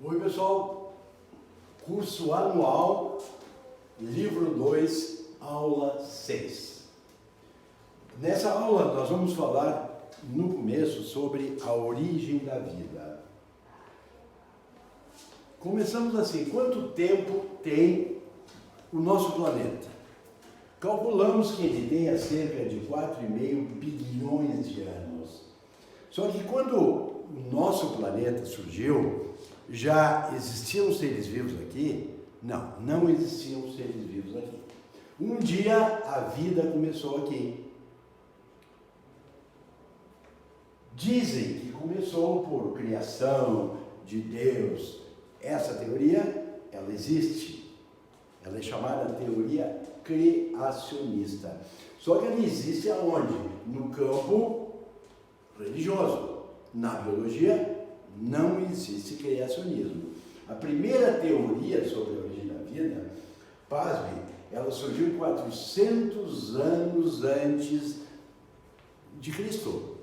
Oi pessoal, curso anual, livro 2, aula 6. Nessa aula nós vamos falar no começo sobre a origem da vida. Começamos assim: quanto tempo tem o nosso planeta? Calculamos que ele tenha cerca de 4,5 bilhões de anos. Só que quando o nosso planeta surgiu, já existiam seres vivos aqui? Não, não existiam seres vivos aqui. Um dia a vida começou aqui. Dizem que começou por criação de Deus. Essa teoria, ela existe. Ela é chamada teoria criacionista. Só que ela existe aonde? No campo religioso. Na biologia, não existe criacionismo. A primeira teoria sobre a origem da vida, pasme, ela surgiu 400 anos antes de Cristo.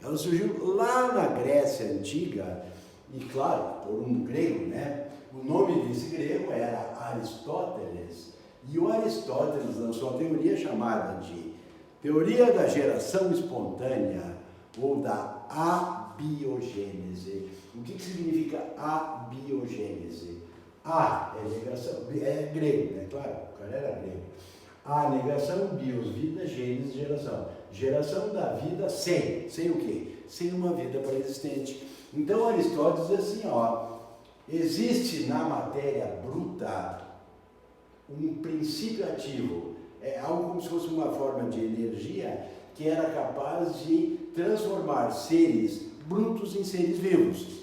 Ela surgiu lá na Grécia Antiga, e claro, por um grego, né? O nome desse grego era Aristóteles, e o Aristóteles lançou uma teoria chamada de teoria da geração espontânea, ou da abiogênese. O que significa abiogênese? A é negação, é grego, né? Claro, o cara era grego. A, negação, bios, vida, gênese, geração. Geração da vida sem o quê? Sem uma vida pré-existente. Então Aristóteles diz assim, ó, existe na matéria bruta um princípio ativo, é algo como se fosse uma forma de energia que era capaz de transformar seres brutos em seres vivos.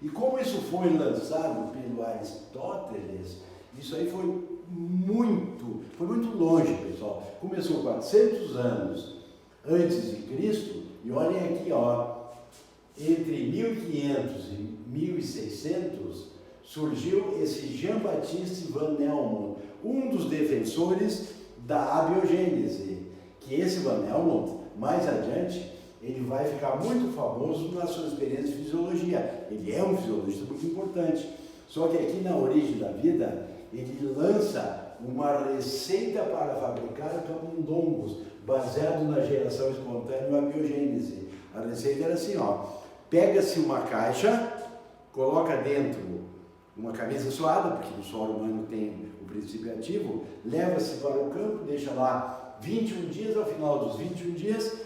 E como isso foi lançado pelo Aristóteles, isso aí foi muito longe, pessoal. Começou 400 anos antes de Cristo, e olhem aqui, ó, entre 1500 e 1600, surgiu esse Jean-Baptiste Van Helmont, um dos defensores da abiogênese, que esse Van Helmont, mais adiante, ele vai ficar muito famoso na sua experiência de fisiologia. Ele é um fisiologista muito importante. Só que aqui na origem da vida, ele lança uma receita para fabricar camundongos, baseado na geração espontânea e a biogênese. A receita era assim, ó, pega-se uma caixa, coloca dentro uma camisa suada, porque no solo humano tem o princípio ativo, leva-se para o campo, deixa lá 21 dias, ao final dos 21 dias,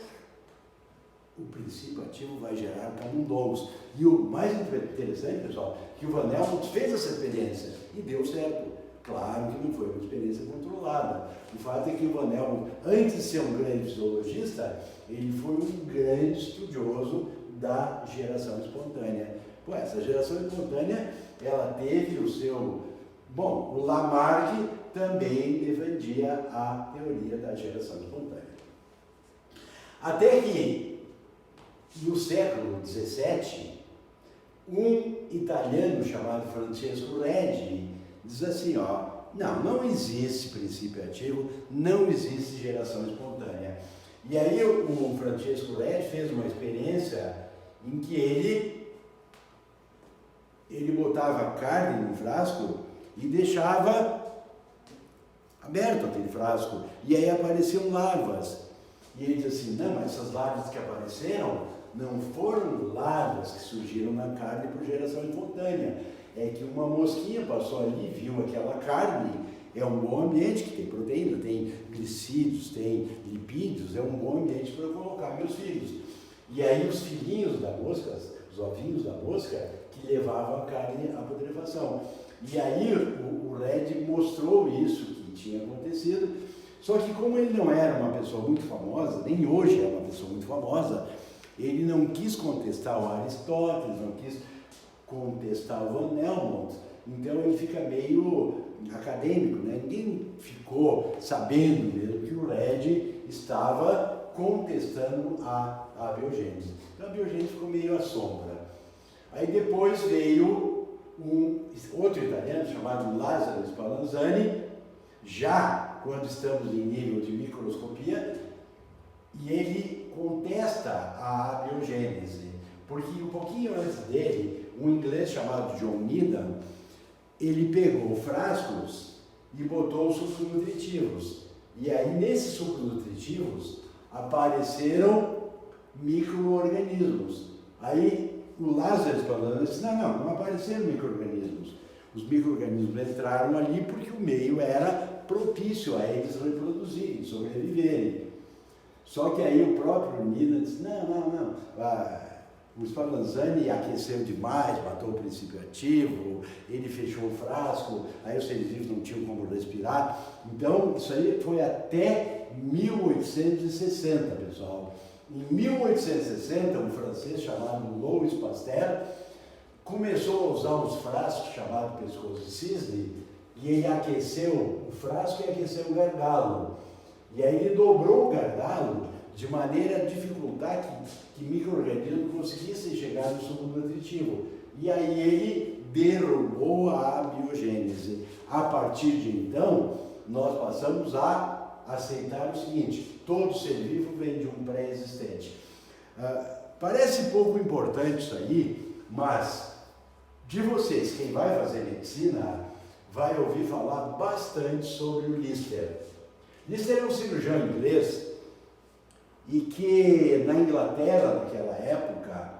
o princípio ativo vai gerar camundongos. E o mais interessante, pessoal, que o Van Helmont fez essa experiência e deu certo. Claro que não foi uma experiência controlada. O fato é que o Van Helmont, antes de ser um grande fisiologista, ele foi um grande estudioso da geração espontânea. Pô, essa geração espontânea, ela teve o seu... Bom, o Lamarck também defendia a teoria da geração espontânea. Até que, no século XVII, um italiano chamado Francesco Redi diz assim, ó, não existe princípio ativo, não existe geração espontânea. E aí o Francesco Redi fez uma experiência em que ele botava carne no frasco e deixava aberto aquele frasco, e aí apareciam larvas. E ele diz assim, não, mas essas larvas que apareceram não foram larvas que surgiram na carne por geração espontânea. É que uma mosquinha passou ali, viu aquela carne, é um bom ambiente, que tem proteína, tem glicídios, tem lipídios, é um bom ambiente para eu colocar meus filhos. E aí os filhinhos da mosca, os ovinhos da mosca, que levavam a carne à putrefação. E aí o Redi mostrou isso que tinha acontecido, só que como ele não era uma pessoa muito famosa, nem hoje é uma pessoa muito famosa, ele não quis contestar o Aristóteles, não quis contestar o Van Helmont, então ele fica meio acadêmico, né? Ninguém ficou sabendo mesmo que o Redi estava contestando a biogênese. Então a biogênese ficou meio à sombra. Aí depois veio um outro italiano chamado Lázaro Spallanzani, já quando estamos em nível de microscopia, e ele contesta a abiogênese, porque um pouquinho antes dele, um inglês chamado John Needham, ele pegou frascos e botou sucos nutritivos. E aí, nesses sucos nutritivos, apareceram micro-organismos. Aí, o Lázaro Spallanzani disse, não apareceram micro-organismos. Os micro-organismos entraram ali porque o meio era propício a eles reproduzirem, sobreviverem. Só que aí o próprio Needham disse, não. O Spallanzani aqueceu demais, matou o princípio ativo, ele fechou o frasco, aí os seres vivos não tinham como respirar. Então, isso aí foi até 1860, pessoal. Em 1860, um francês chamado Louis Pasteur começou a usar uns frascos chamados pescoço de cisne, e ele aqueceu o frasco e aqueceu o gargalo. E aí ele dobrou o gargalo de maneira a dificultar que micro-organismos conseguissem chegar no suco nutritivo. E aí ele derrubou a abiogênese. A partir de então, nós passamos a aceitar o seguinte: todo ser vivo vem de um pré-existente. Parece pouco importante isso aí, mas de vocês, quem vai fazer medicina, vai ouvir falar bastante sobre o Lister. Lister é um cirurgião inglês e que na Inglaterra, naquela época,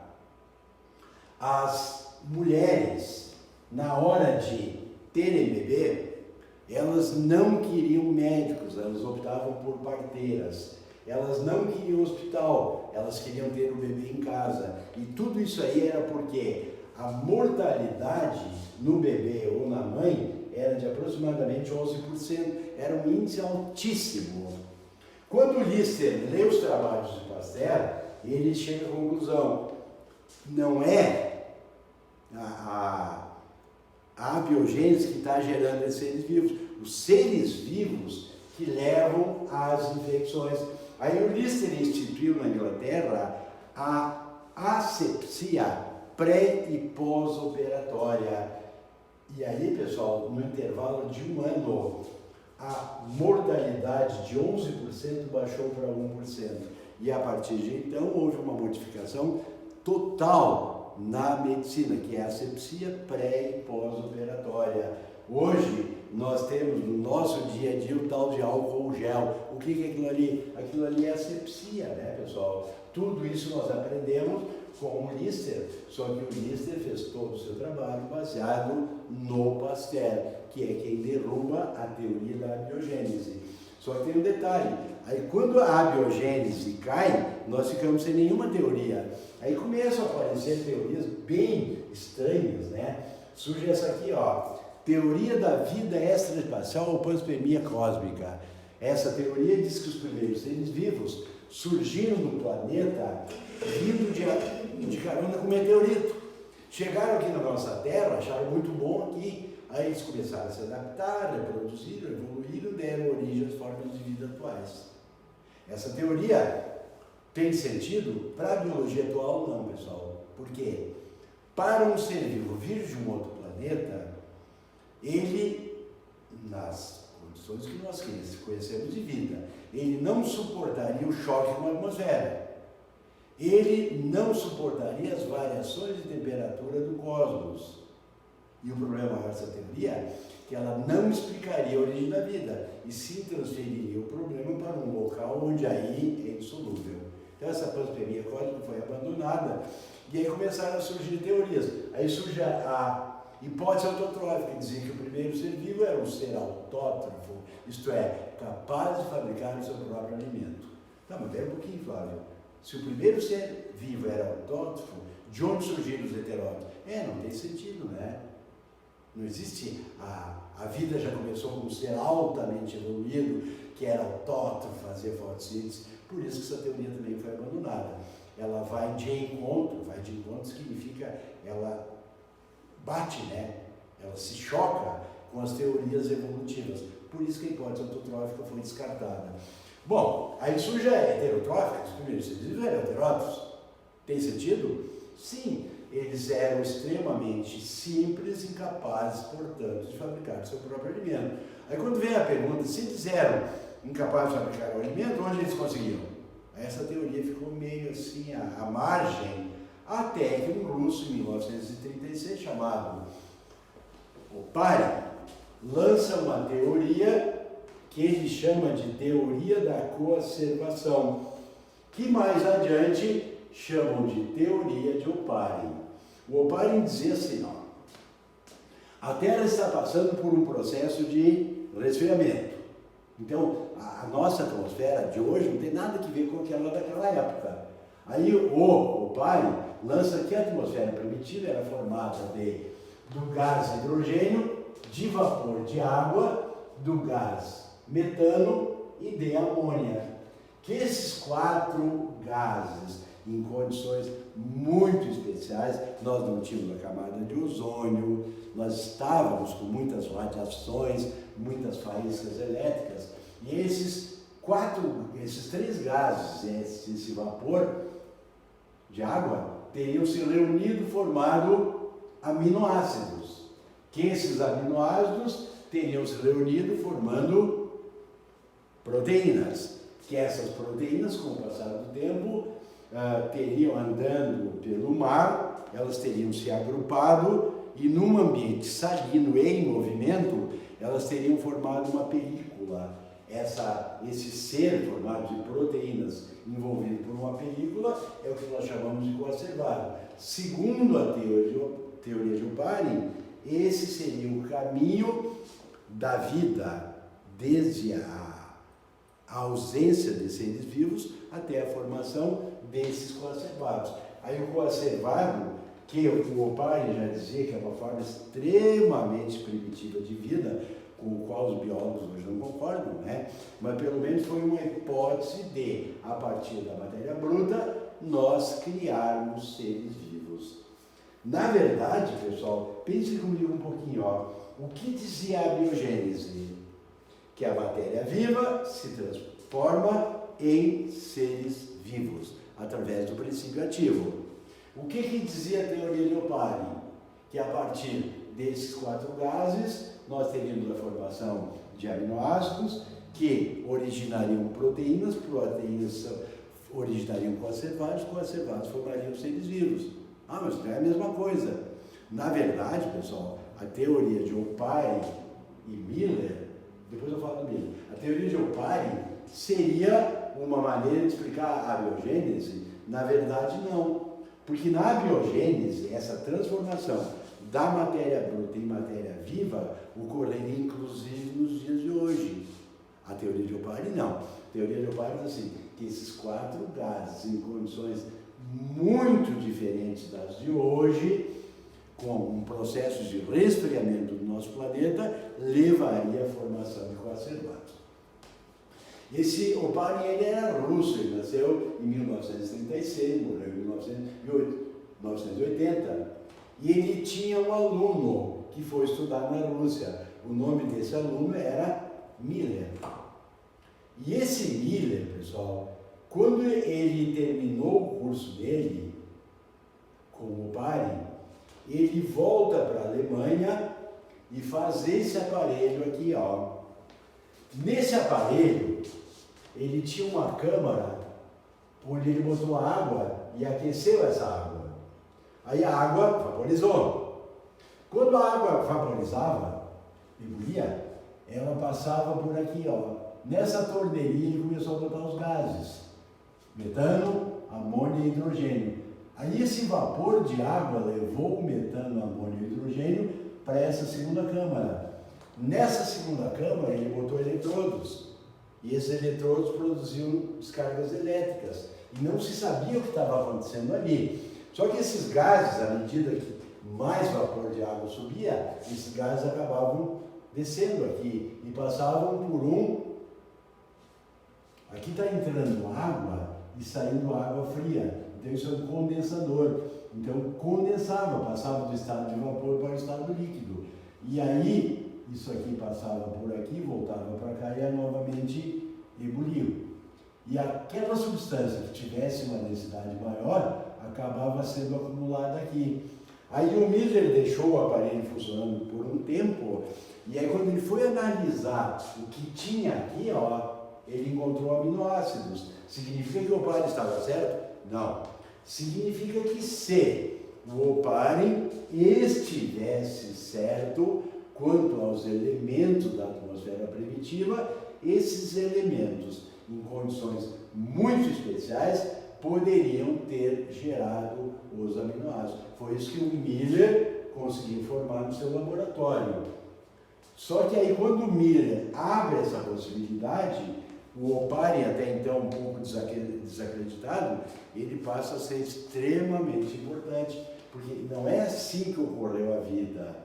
as mulheres, na hora de terem bebê, elas não queriam médicos, elas optavam por parteiras. Elas não queriam hospital, elas queriam ter o bebê em casa. E tudo isso aí era porque a mortalidade no bebê ou na mãe era de aproximadamente 11%. Era um índice altíssimo. Quando Lister lê os trabalhos de Pasteur, ele chega à conclusão: não é a abiogênese que está gerando esses seres vivos, os seres vivos que levam às infecções. Aí o Lister instituiu na Inglaterra a asepsia pré e pós-operatória. E aí, pessoal, no intervalo de um ano, a mortalidade de 11% baixou para 1%. E a partir de então houve uma modificação total na medicina, que é a asepsia pré e pós-operatória. Hoje nós temos no nosso dia a dia o tal de álcool gel. O que é aquilo ali? Aquilo ali é asepsia, né, pessoal? Tudo isso nós aprendemos com o Lister, só que o Lister fez todo o seu trabalho baseado no Pasteur, que é quem derruba a teoria da abiogênese. Só que tem um detalhe: aí quando a abiogênese cai, nós ficamos sem nenhuma teoria. Aí começam a aparecer teorias bem estranhas, né? Surge essa aqui, ó, teoria da vida extraespacial ou panspermia cósmica. Essa teoria diz que os primeiros seres vivos surgiram no planeta vindo de carona com meteorito. Chegaram aqui na nossa Terra, acharam muito bom aqui, aí eles começaram a se adaptar, reproduziram, evoluíram, deram origem às formas de vida atuais. Essa teoria tem sentido para a biologia atual? Não, pessoal. Por quê? Para um ser vivo vir de um outro planeta, ele, nas condições que nós conhecemos de vida, ele não suportaria o choque com a atmosfera. Ele não suportaria as variações de temperatura do cosmos. E o problema maior dessa teoria é que ela não explicaria a origem da vida, e sim transferiria o problema para um local onde aí é insolúvel. Então essa panspermia cósmica foi abandonada, e aí começaram a surgir teorias. Aí surge a hipótese autotrófica, que dizia que o primeiro ser vivo era um ser autótrofo, isto é, capaz de fabricar o seu próprio alimento. Tá, mas pera um pouquinho, Flávio. Se o primeiro ser vivo era autótrofo, de onde surgiram os heterótropos? Não tem sentido, né? Não existe. A vida já começou com um ser altamente evoluído, que era autótrofo, fazia fotossíntese. Por isso que essa teoria também foi abandonada. Ela vai de encontro significa ela bate, né? Ela se choca com as teorias evolutivas. Por isso que a hipótese autotrófica foi descartada. Bom, aí surge a heterotrófica, os primeiros seres vivos eram heterótrofos. Tem sentido? Sim, eles eram extremamente simples, incapazes, portanto, de fabricar o seu próprio alimento. Aí quando vem a pergunta, se eles eram incapazes de fabricar o alimento, onde eles conseguiam? Essa teoria ficou meio assim, à margem Até que um russo, em 1936, chamado Oparin, lança uma teoria que ele chama de teoria da coacervação, que mais adiante chamam de teoria de Oparin. O Oparin dizia assim, ó, a Terra está passando por um processo de resfriamento. Então, a nossa atmosfera de hoje não tem nada que ver com aquela daquela época. Aí o Oparin lança que a atmosfera primitiva era formada do gás hidrogênio, de vapor de água, do gás metano e de amônia. Que esses 4 gases, em condições muito especiais, nós não tínhamos a camada de ozônio, nós estávamos com muitas radiações, muitas faíscas elétricas, e esses 3 gases, esse vapor de água, teriam se reunido formado aminoácidos, que esses aminoácidos teriam se reunido formando proteínas, que essas proteínas, com o passar do tempo, teriam andando pelo mar, elas teriam se agrupado e num ambiente salino e em movimento, elas teriam formado uma película. Esse ser formado de proteínas envolvido por uma película é o que nós chamamos de coacervado. Segundo a teoria de Oparin, esse seria o caminho da vida desde a ausência de seres vivos até a formação desses coacervados. Aí o coacervado, que o Oparin já dizia que é uma forma extremamente primitiva de vida, com o qual os biólogos hoje não concordam, né? Mas pelo menos foi uma hipótese de, a partir da matéria bruta, nós criarmos seres vivos. Na verdade, pessoal, pense comigo um pouquinho, ó. O que dizia a biogênese? Que a matéria viva se transforma em seres vivos, através do princípio ativo. O que dizia a teoria de Oparin? Que a partir desses 4 gases, nós teríamos a formação de aminoácidos que originariam proteínas originariam coacervados formariam seres vivos. Ah, mas não é a mesma coisa. Na verdade, pessoal, a teoria de Oparin e Miller, depois eu falo do Miller, a teoria de Oparin seria uma maneira de explicar a biogênese? Na verdade, não. Porque na biogênese, essa transformação da matéria bruta em matéria viva ocorreria inclusive nos dias de hoje. A teoria de Oparin não. A teoria de Oparin diz assim, que esses 4 gases em condições muito diferentes das de hoje, com um processo de resfriamento do nosso planeta, levaria à formação de coacervados. Esse Oparin ele era russo, ele nasceu em 1936, morreu em 1980, e ele tinha um aluno que foi estudar na Rússia. O nome desse aluno era Miller. E esse Miller, pessoal, quando ele terminou o curso dele com o Oparin, ele volta para a Alemanha e faz esse aparelho aqui, ó. Nesse aparelho, ele tinha uma câmara onde ele botou água e aqueceu essa água. Aí a água vaporizou. Quando a água vaporizava, ebulia, ela passava por aqui, ó. Nessa torneirinha ele começou a botar os gases. Metano, amônia e hidrogênio. Aí esse vapor de água levou o metano, amônio e hidrogênio para essa segunda câmara. Nessa segunda câmara ele botou eletrodos. E esses eletrodos produziam descargas elétricas. E não se sabia o que estava acontecendo ali. Só que esses gases, à medida que mais vapor de água subia, esses gases acabavam descendo aqui e passavam por um... Aqui está entrando água e saindo água fria. Então isso é um condensador. Então condensava, passava do estado de vapor para o estado líquido. E aí, isso aqui passava por aqui, voltava para cá e novamente ebuliu. E aquela substância que tivesse uma densidade maior, acabava sendo acumulada aqui. Aí o Miller deixou o aparelho funcionando por um tempo, e aí quando ele foi analisar o que tinha aqui, ó, ele encontrou aminoácidos. Significa que o Oparin estava certo? Não. significa que se o Oparin estivesse certo quanto aos elementos da atmosfera primitiva, esses elementos, em condições muito especiais, poderiam ter gerado os aminoácidos. Foi isso que o Miller conseguiu formar no seu laboratório. Só que aí, quando o Miller abre essa possibilidade, o Oparin, até então um pouco desacreditado, ele passa a ser extremamente importante, porque não é assim que ocorreu a vida.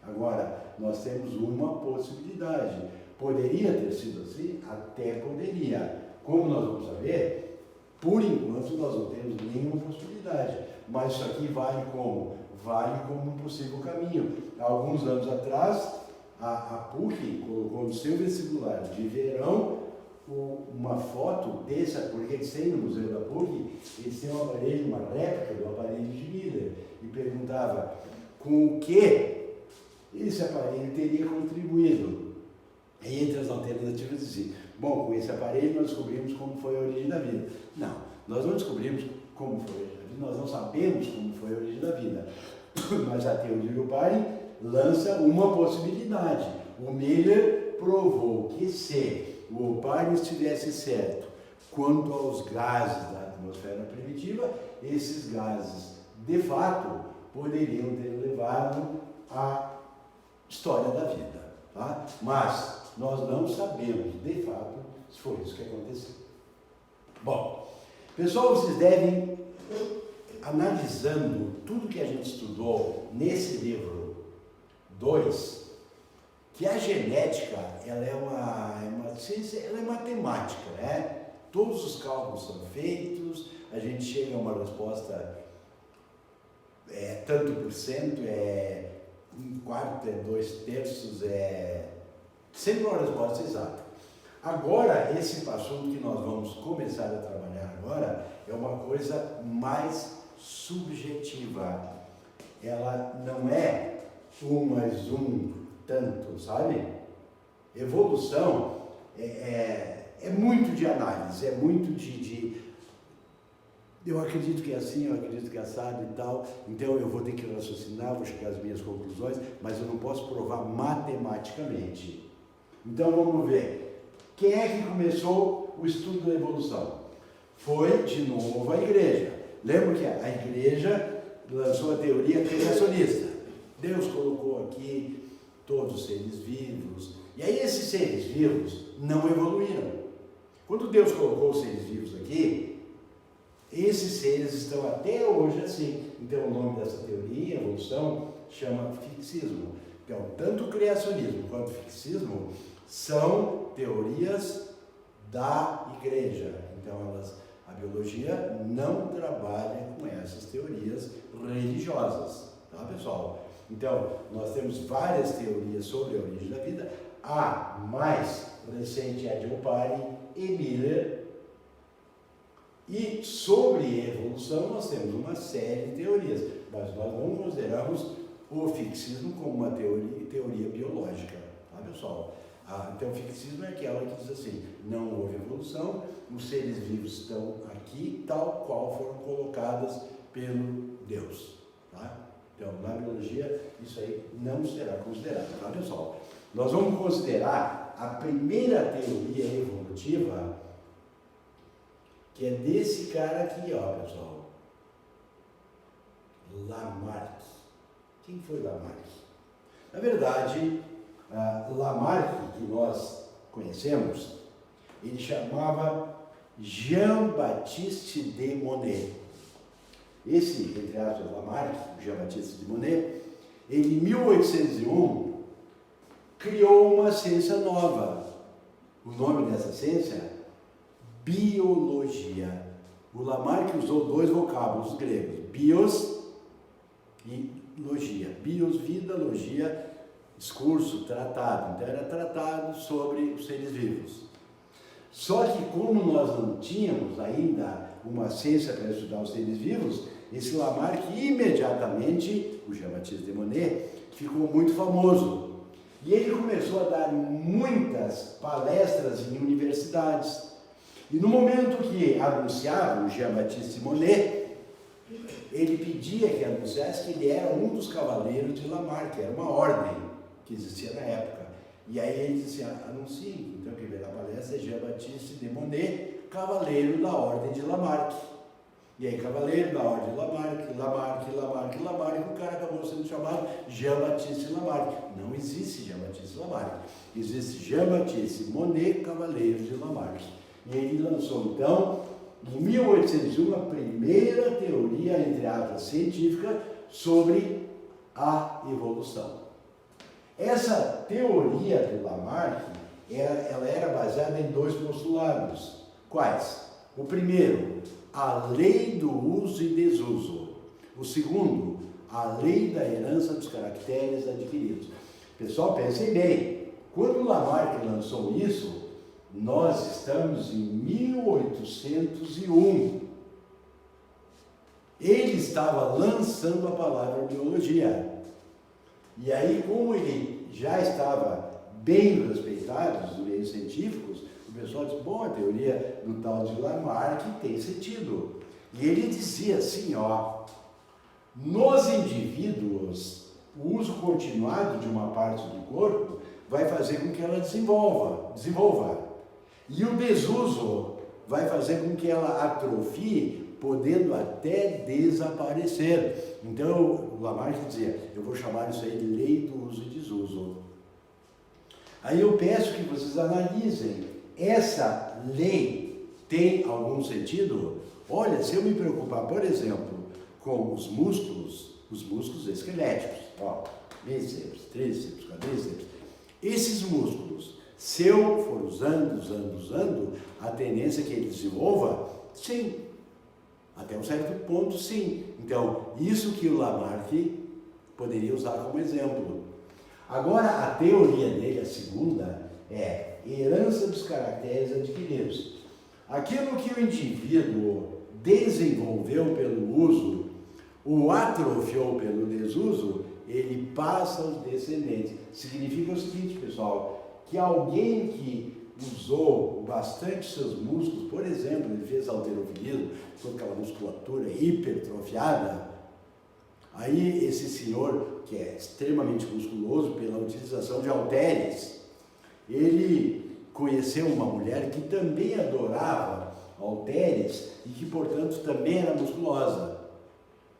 Agora, nós temos uma possibilidade. Poderia ter sido assim? Até poderia. Como nós vamos saber, por enquanto nós não temos nenhuma possibilidade. Mas isso aqui vale como? Vale como um possível caminho. Há alguns anos atrás, a PUC colocou no seu vestibular de verão uma foto desse, porque eles têm no Museu da PUC, eles têm um aparelho, uma réplica do aparelho de Miller, e perguntava com o que esse aparelho teria contribuído. E entre as alternativas dizia, bom, com esse aparelho nós descobrimos como foi a origem da vida. Não, nós não descobrimos como foi a origem da vida, nós não sabemos como foi a origem da vida. Mas a teoria do Oparin lança uma possibilidade. O Miller provou que se o Oparin estivesse certo quanto aos gases da atmosfera primitiva, esses gases, de fato, poderiam ter levado à história da vida. Tá? Mas nós não sabemos, de fato, se foi isso que aconteceu. Bom, pessoal, vocês devem, analisando tudo que a gente estudou nesse livro 2, que a genética, ela é uma ciência, ela é matemática, né? Todos os cálculos são feitos, a gente chega a uma resposta, tanto por cento, um quarto, 2/3, sempre uma resposta exata. Agora, esse assunto que nós vamos começar a trabalhar agora é uma coisa mais subjetiva. Ela não é 1 mais 1 tanto, sabe? Evolução é muito de análise, é muito de eu acredito que é assim, eu acredito que é assado e tal, então eu vou ter que raciocinar, vou chegar às minhas conclusões, mas eu não posso provar matematicamente. Então vamos ver, quem é que começou o estudo da evolução? Foi, de novo, a igreja. Lembra que a igreja lançou a teoria criacionista. Deus colocou aqui todos os seres vivos, e aí esses seres vivos não evoluíram. Quando Deus colocou os seres vivos aqui, esses seres estão até hoje assim. Então o nome dessa teoria, evolução, chama fixismo. Então, tanto o criacionismo quanto o fixismo são teorias da igreja. Então a biologia não trabalha com essas teorias religiosas, tá, pessoal? Então, nós temos várias teorias sobre a origem da vida. A mais recente é a de Oparin e Miller. E sobre evolução nós temos uma série de teorias, mas nós não consideramos o fixismo como uma teoria biológica, tá, pessoal? Então o fixismo é aquela que diz assim, não houve evolução, os seres vivos estão aqui tal qual foram colocadas pelo Deus, tá? Então na biologia isso aí não será considerado, tá, pessoal? Nós vamos considerar a primeira teoria evolutiva, que é desse cara aqui, ó, pessoal. Lamarck. Quem foi Lamarck? Na verdade, Lamarck, que nós conhecemos, ele chamava Jean-Baptiste de Monnet. Esse, entre aspas, Lamarck, Jean-Baptiste de Monnet, ele, em 1801, criou uma ciência nova. O nome dessa ciência? Biologia. O Lamarck usou 2 vocábulos gregos, bios e logia. Bios, vida, logia, discurso, tratado. Então era tratado sobre os seres vivos. Só que como nós não tínhamos ainda uma ciência para estudar os seres vivos, esse Lamarck imediatamente, o Jean-Baptiste de Monnet, ficou muito famoso. E ele começou a dar muitas palestras em universidades. E no momento que anunciaram o Jean-Baptiste Monnet, ele pedia que anunciasse que ele era um dos cavaleiros de Lamarck, era uma ordem que existia na época. E aí ele disse, anuncie, então quem vem na palestra é Jean-Baptiste de Monnet, cavaleiro da ordem de Lamarck. E aí, cavaleiro da ordem de Lamarck, o cara acabou sendo chamado Jean-Baptiste Lamarck. Não existe Jean-Baptiste Lamarck, existe Jean-Baptiste Monnet, cavaleiro de Lamarck. E ele lançou, então, em 1801, a primeira teoria, entre aspas, científica sobre a evolução. Essa teoria de Lamarck, ela era baseada em dois postulados. Quais? O primeiro, a lei do uso e desuso. O segundo, a lei da herança dos caracteres adquiridos. Pessoal, pensem bem, quando Lamarck lançou isso, nós estamos em 1801. Ele estava lançando a palavra biologia. E aí, como ele já estava bem respeitado nos meios científicos, o pessoal disse, bom, a teoria do tal de Lamarck tem sentido. E ele dizia assim, nos indivíduos, o uso continuado de uma parte do corpo vai fazer com que ela desenvolva. E o desuso vai fazer com que ela atrofie, podendo até desaparecer. Então, o Lamarck dizia, eu vou chamar isso aí de lei do uso e desuso. Aí eu peço que vocês analisem, essa lei tem algum sentido? Olha, se eu me preocupar, por exemplo, com os músculos esqueléticos, bíceps, tríceps, quadríceps, esses músculos, se eu for usando, a tendência é que ele desenvolva? Sim. Até um certo ponto, sim. Então, isso que o Lamarck poderia usar como exemplo. Agora, a teoria dele, a segunda, é herança dos caracteres adquiridos. Aquilo que o indivíduo desenvolveu pelo uso, ou atrofiou pelo desuso, ele passa aos descendentes. Significa o seguinte, pessoal, que alguém que usou bastante seus músculos, por exemplo, ele fez halterofilismo, com aquela musculatura hipertrofiada, aí esse senhor, que é extremamente musculoso pela utilização de halteres, ele conheceu uma mulher que também adorava halteres e que, portanto, também era musculosa.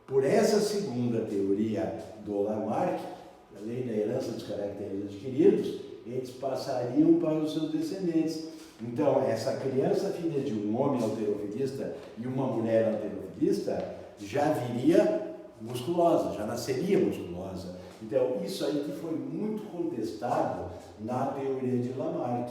Por essa segunda teoria do Lamarck, a lei da herança dos caracteres adquiridos, eles passariam para os seus descendentes. Então, essa criança filha de um homem halterofilista e uma mulher halterofilista já viria musculosa, já nasceria musculosa. Então, isso aí que foi muito contestado na teoria de Lamarck.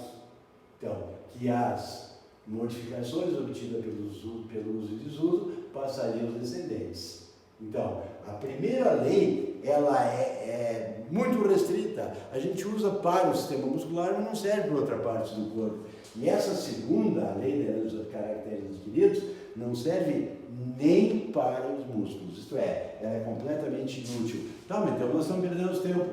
Então, que as modificações obtidas pelo uso e desuso passariam aos descendentes. Então, a primeira lei, ela é muito restrita. A gente usa para o sistema muscular, mas não serve para outra parte do corpo. E essa segunda, a lei da herança dos caracteres adquiridos, não serve nem para os músculos. Isto é, ela é completamente inútil. Tá, mas então nós estamos perdendo tempo.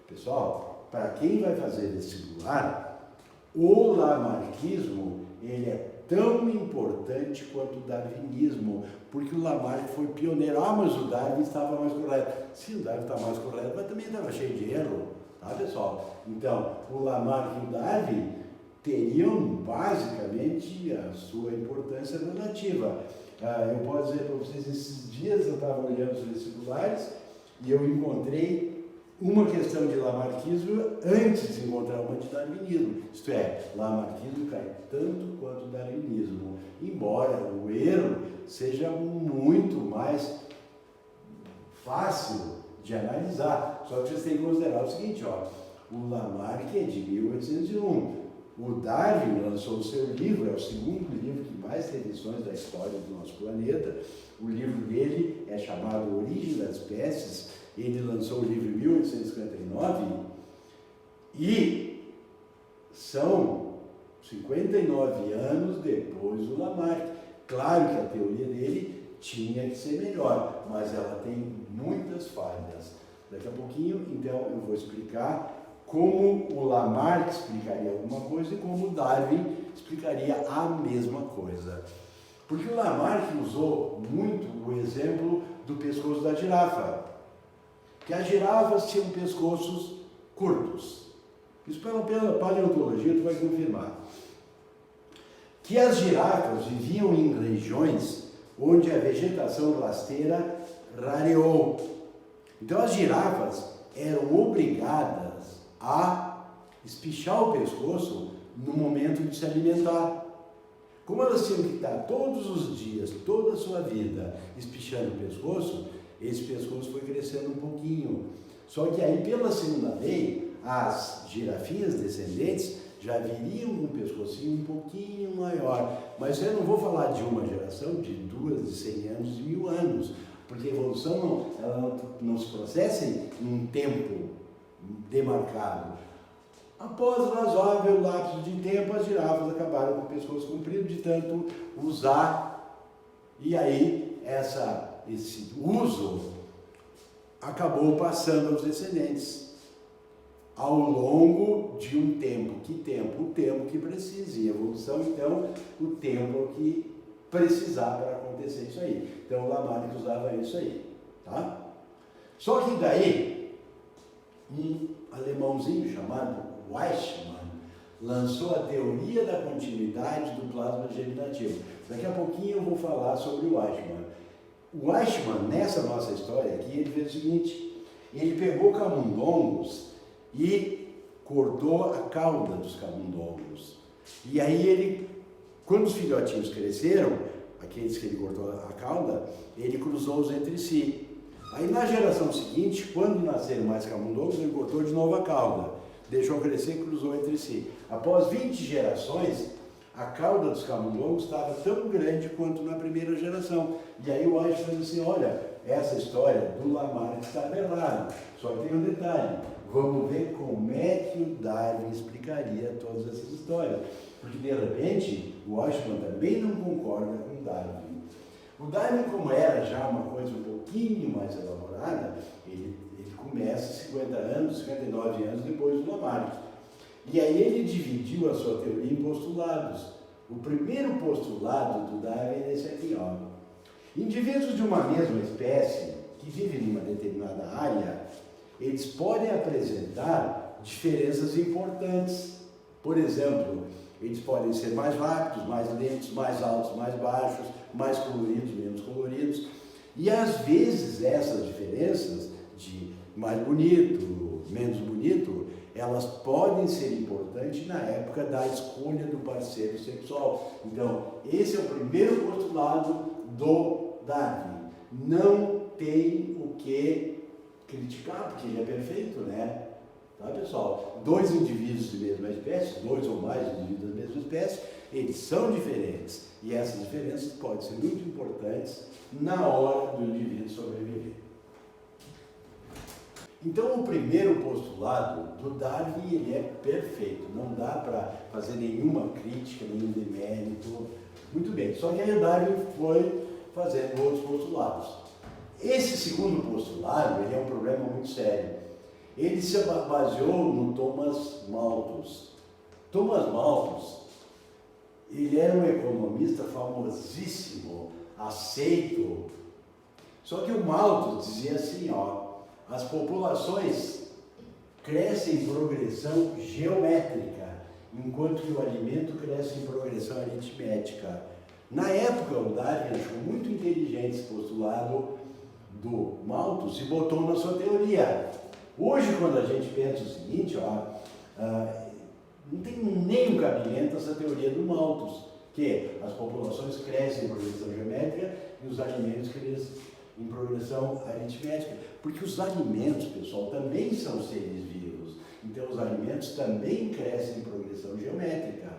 Pessoal, para quem vai fazer vestibular, o lamarckismo, ele é tão importante quanto o darwinismo, porque o Lamarck foi pioneiro. Mas o Darwin estava mais correto. Sim, o Darwin está mais correto, mas também estava cheio de erro, tá, pessoal? Então, o Lamarck e o Darwin teriam basicamente a sua importância relativa. Eu posso dizer para vocês, esses dias eu estava olhando os vestibulares e eu encontrei uma questão de lamarckismo antes de encontrar uma de darwinismo. Isto é, lamarckismo cai tanto quanto o darwinismo, embora o erro seja muito mais fácil de analisar. Só que vocês têm que considerar o seguinte, o Lamarck é de 1801. O Darwin lançou o seu livro, é o segundo livro que mais tem edições da história do nosso planeta. O livro dele é chamado Origem das Espécies. Ele lançou o livro em 1859 e são 59 anos depois do Lamarck. Claro que a teoria dele tinha que ser melhor, mas ela tem muitas falhas. Daqui a pouquinho, então, eu vou explicar como o Lamarck explicaria alguma coisa e como o Darwin explicaria a mesma coisa. Porque o Lamarck usou muito o exemplo do pescoço da girafa, que as girafas tinham pescoços curtos. Isso pela paleontologia tu vai confirmar. Que as girafas viviam em regiões onde a vegetação rasteira rareou. Então as girafas eram obrigadas a espichar o pescoço no momento de se alimentar. Como elas tinham que estar todos os dias, toda a sua vida, espichando o pescoço, esse pescoço foi crescendo um pouquinho. Só que aí, pela segunda lei, as girafinhas descendentes já viriam com um pescocinho um pouquinho maior. Mas eu não vou falar de uma geração, de 2, de 100 anos, de 1000 anos, porque a evolução ela não se processa em um tempo demarcado. Após razoável lapso de tempo, as girafas acabaram com o pescoço comprido de tanto usar, e aí esse uso acabou passando aos descendentes ao longo de um tempo. Que tempo? O tempo que precisa. Em evolução, então, o tempo que precisar para acontecer isso aí. Então, o Lamarck usava isso aí, tá? Só que daí, um alemãozinho chamado Weismann lançou a teoria da continuidade do plasma germinativo. Daqui a pouquinho eu vou falar sobre o Weismann. O Weismann, nessa nossa história aqui, ele fez o seguinte: ele pegou camundongos e cortou a cauda dos camundongos. E aí ele, quando os filhotinhos cresceram, aqueles que ele cortou a cauda, ele cruzou-os entre si. Aí na geração seguinte, quando nasceram mais camundongos, ele cortou de novo a cauda, deixou crescer e cruzou entre si. Após 20 gerações, a cauda dos camundongos estava tão grande quanto na primeira geração. E aí o Einstein disse assim: olha, essa história do Lamarck está errada. Só que tem um detalhe, vamos ver como é que o Darwin explicaria todas essas histórias. Porque de repente o Weismann também não concorda com o Darwin. O Darwin, como era já uma coisa um pouquinho mais elaborada, ele começa 50 anos, 59 anos depois do Lamarck. E aí ele dividiu a sua teoria em postulados. O primeiro postulado do Darwin é esse aqui, ó. Indivíduos de uma mesma espécie que vivem em uma determinada área, eles podem apresentar diferenças importantes. Por exemplo, eles podem ser mais rápidos, mais lentos, mais altos, mais baixos, mais coloridos, menos coloridos. E às vezes essas diferenças de mais bonito, menos bonito, elas podem ser importantes na época da escolha do parceiro sexual. Então, esse é o primeiro postulado do Darwin. Não tem o que criticar, porque ele é perfeito, né? Tá, pessoal? Dois indivíduos de mesma espécie, dois ou mais indivíduos da mesma espécie, eles são diferentes. E essas diferenças podem ser muito importantes na hora do indivíduo sobreviver. Então, o primeiro postulado do Darwin, ele é perfeito. Não dá para fazer nenhuma crítica, nenhum demérito. Muito bem. Só que aí o Darwin foi fazendo outros postulados. Esse segundo postulado, ele é um problema muito sério. Ele se baseou no Thomas Malthus. Thomas Malthus, ele era um economista famosíssimo, aceito. Só que o Malthus dizia assim, ó, as populações crescem em progressão geométrica, enquanto que o alimento cresce em progressão aritmética. Na época, o Darwin achou muito inteligente esse postulado do Malthus e botou na sua teoria. Hoje, quando a gente pensa o seguinte, ó, não tem nenhum cabimento essa teoria do Malthus, que as populações crescem em progressão geométrica e os alimentos crescem em progressão aritmética, porque os alimentos, pessoal, também são seres vivos, então os alimentos também crescem em progressão geométrica.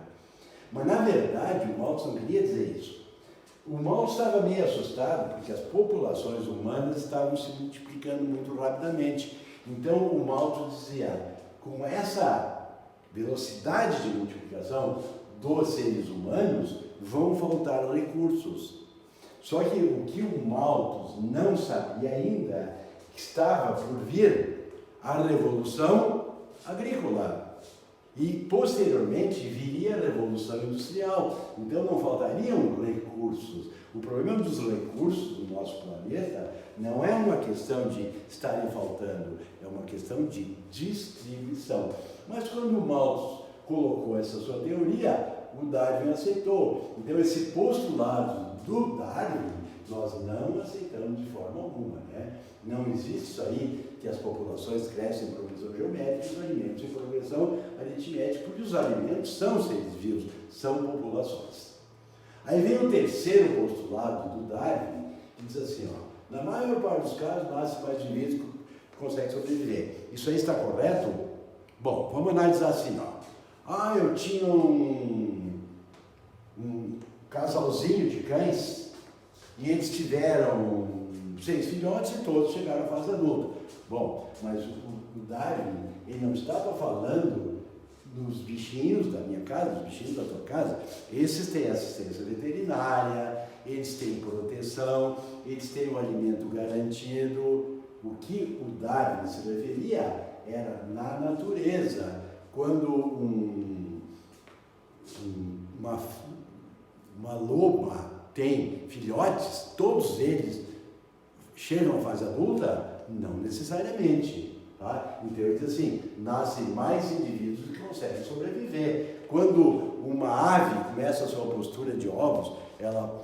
Mas na verdade o Malthus não queria dizer isso. O Malthus estava meio assustado porque as populações humanas estavam se multiplicando muito rapidamente. Então o Malthus dizia, com essa velocidade de multiplicação dos seres humanos, vão faltar recursos. Só que o que o Malthus não sabia ainda, que estava por vir a Revolução Agrícola. E, posteriormente, viria a Revolução Industrial. Então, não faltariam recursos. O problema dos recursos do nosso planeta não é uma questão de estarem faltando, é uma questão de distribuição. Mas, quando o Malthus colocou essa sua teoria, o Darwin aceitou. Então, esse postulado do Darwin, nós não aceitamos de forma alguma, né? Não existe isso aí que as populações crescem em progressão geométrica e os alimentos em progressão aritmética, porque os alimentos são seres vivos, são populações. Aí vem o terceiro postulado do Darwin, que diz assim, ó, na maior parte dos casos, nasce mais indivíduos que conseguem sobreviver. Isso aí está correto? Bom, vamos analisar assim, ó. Eu tinha um casalzinho de cães e eles tiveram 6 filhotes e todos chegaram à fase adulta. Bom, mas o Darwin, ele não estava falando dos bichinhos da minha casa, dos bichinhos da tua casa. Esses têm assistência veterinária, eles têm proteção, eles têm um alimento garantido. O que o Darwin se referia era na natureza. Quando uma loba tem filhotes, todos eles chegam à fase adulta? Não necessariamente. Tá? Então ele diz assim, nascem mais indivíduos que conseguem sobreviver. Quando uma ave começa a sua postura de ovos, ela,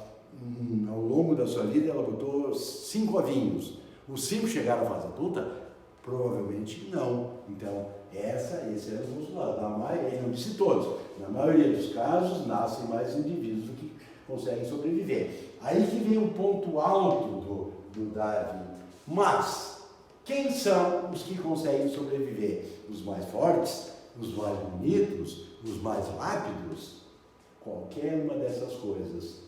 ao longo da sua vida, ela botou 5 ovinhos. Os 5 chegaram à fase adulta? Provavelmente não. Então, esse é o postulado. Ele não disse todos. Na maioria dos casos, nascem mais indivíduos do que conseguem sobreviver. Aí que vem o ponto alto do Darwin. Mas, quem são os que conseguem sobreviver? Os mais fortes? Os mais bonitos? Os mais rápidos? Qualquer uma dessas coisas.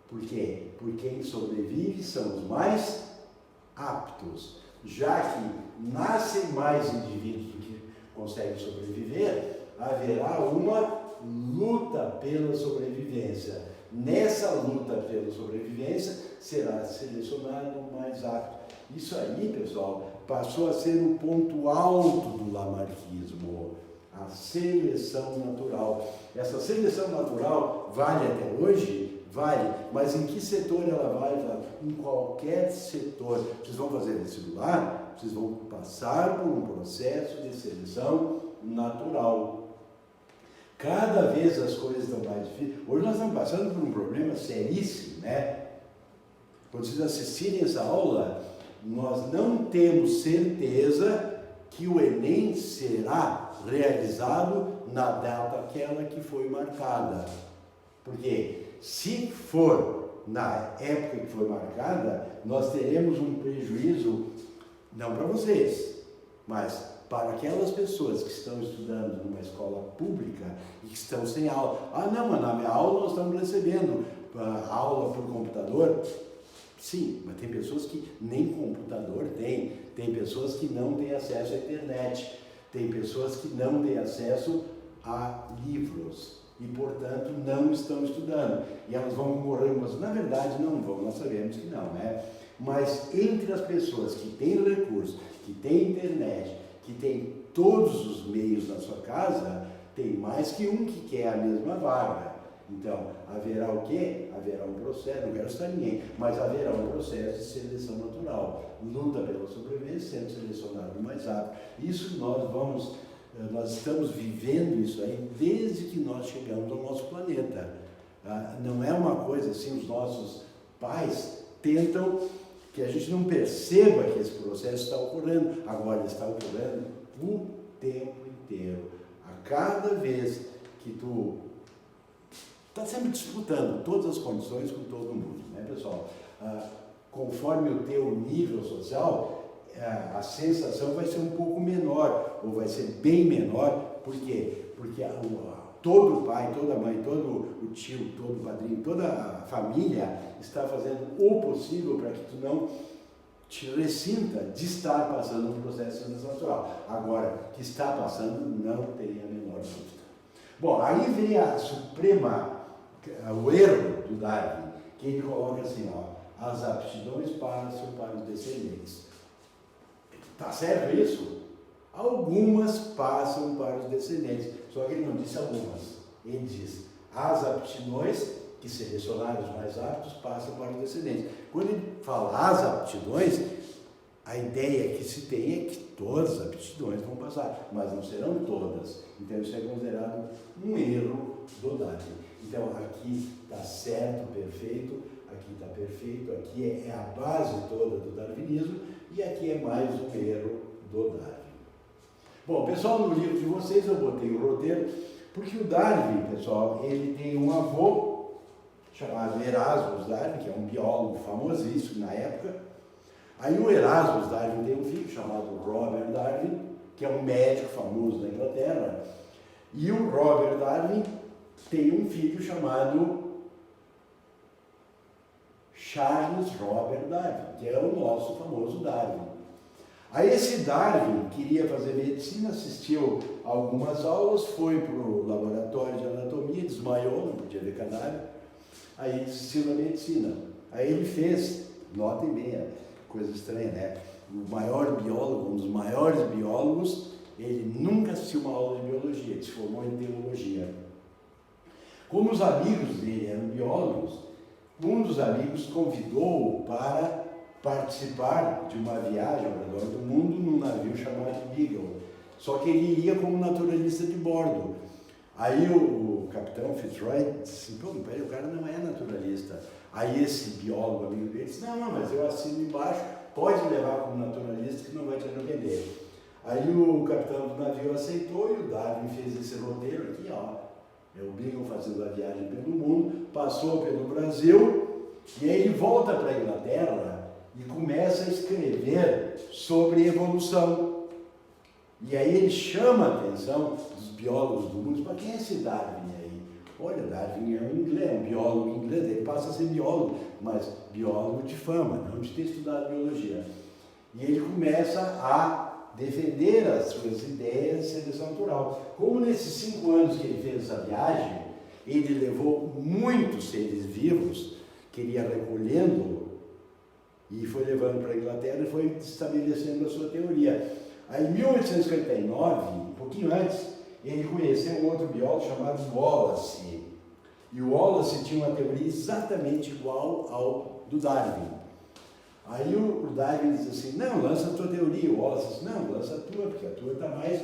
Por quê? Porque quem sobrevive são os mais aptos. Já que nascem mais indivíduos do que conseguem sobreviver, haverá uma luta pela sobrevivência. Nessa luta pela sobrevivência, será selecionado o mais apto. Isso aí, pessoal, passou a ser o ponto alto do lamarckismo, a seleção natural. Essa seleção natural vale até hoje? Vale, mas em que setor ela vale? Em qualquer setor. Vocês vão fazer vestibular, vocês vão passar por um processo de seleção natural. Cada vez as coisas estão mais difíceis. Hoje nós estamos passando por um problema seríssimo, né? Quando vocês assistirem essa aula, nós não temos certeza que o Enem será realizado na data aquela que foi marcada. Porque se for na época que foi marcada, nós teremos um prejuízo, não para vocês, mas para aquelas pessoas que estão estudando numa escola pública e que estão sem aula. Não, mas na minha aula nós estamos recebendo aula por computador. Sim, mas tem pessoas que nem computador tem pessoas que não têm acesso à internet, tem pessoas que não têm acesso a livros e, portanto, não estão estudando. E elas vão morrer, mas na verdade não vão, nós sabemos que não, né? Mas entre as pessoas que têm recursos, que têm internet, que têm todos os meios na sua casa, tem mais que um que quer a mesma vaga. Então, haverá o quê? Haverá um processo, não quero citar ninguém, mas haverá um processo de seleção natural. Luta pela sobrevivência, sendo selecionado o mais rápido. Isso nós estamos vivendo isso aí desde que nós chegamos ao nosso planeta. Não é uma coisa assim, os nossos pais tentam que a gente não perceba que esse processo está ocorrendo. Agora ele está ocorrendo o tempo inteiro. A cada vez que tu está sempre disputando todas as condições com todo mundo, né, pessoal? Conforme o teu nível social, a sensação vai ser um pouco menor, ou vai ser bem menor. Por quê? Porque todo o pai, toda a mãe, todo o tio, todo o padrinho, toda a família está fazendo o possível para que tu não te ressinta de estar passando um processo de seleção natural. Agora, que está passando, não tem a menor dúvida. Bom, aí vem o erro do Darwin, que ele coloca assim, as aptidões passam para os descendentes. Está certo isso? Algumas passam para os descendentes, só que ele não disse algumas, ele diz as aptidões que selecionaram os mais aptos passam para os descendentes. Quando ele fala as aptidões, a ideia que se tem é que todas as aptidões vão passar, mas não serão todas. Então isso é considerado um erro do Darwin. Então aqui está certo, perfeito, aqui está perfeito, aqui é a base toda do darwinismo e aqui é mais um erro do Darwin. Bom, pessoal, no livro de vocês eu botei o roteiro, porque o Darwin, pessoal, ele tem um avô chamado Erasmus Darwin, que é um biólogo famosíssimo na época. Aí o Erasmus Darwin tem um filho chamado Robert Darwin, que é um médico famoso na Inglaterra. E o Robert Darwin tem um filho chamado Charles Robert Darwin, que é o nosso famoso Darwin. Aí esse Darwin queria fazer medicina, assistiu a algumas aulas, foi para o laboratório de anatomia, desmaiou, não podia ver cadáver, aí desistiu da medicina. Aí ele fez, nota e meia, coisa estranha, né? O maior biólogo, um dos maiores biólogos, ele nunca assistiu uma aula de biologia, ele se formou em teologia. Como os amigos dele eram biólogos, um dos amigos convidou-o para participar de uma viagem ao redor do mundo num navio chamado Beagle. Só que ele iria como naturalista de bordo. Aí o capitão Fitzroy disse, pô, peraí, o cara não é naturalista. Aí esse biólogo amigo dele disse, não, mas eu assino embaixo, pode levar como naturalista que não vai te arrepender. Aí o capitão do navio aceitou e o Darwin fez esse roteiro aqui, ó. É o Beagle fazendo a viagem pelo mundo, passou pelo Brasil, e aí ele volta para a Inglaterra e começa a escrever sobre evolução. E aí ele chama a atenção dos biólogos do mundo, para quem é esse Darwin aí? Olha, Darwin é um inglês, um biólogo inglês, ele passa a ser biólogo, mas biólogo de fama, não de ter estudado biologia. E ele começa a defender as suas ideias de seleção natural. Como nesses 5 anos que ele fez essa viagem, ele levou muitos seres vivos que ele ia recolhendo e foi levando para a Inglaterra e foi estabelecendo a sua teoria. Aí em 1859, um pouquinho antes, ele conheceu um outro biólogo chamado Wallace. E o Wallace tinha uma teoria exatamente igual ao do Darwin. Aí o Darwin diz assim, não, lança a tua teoria. O Wallace diz, não, lança a tua, porque a tua está mais,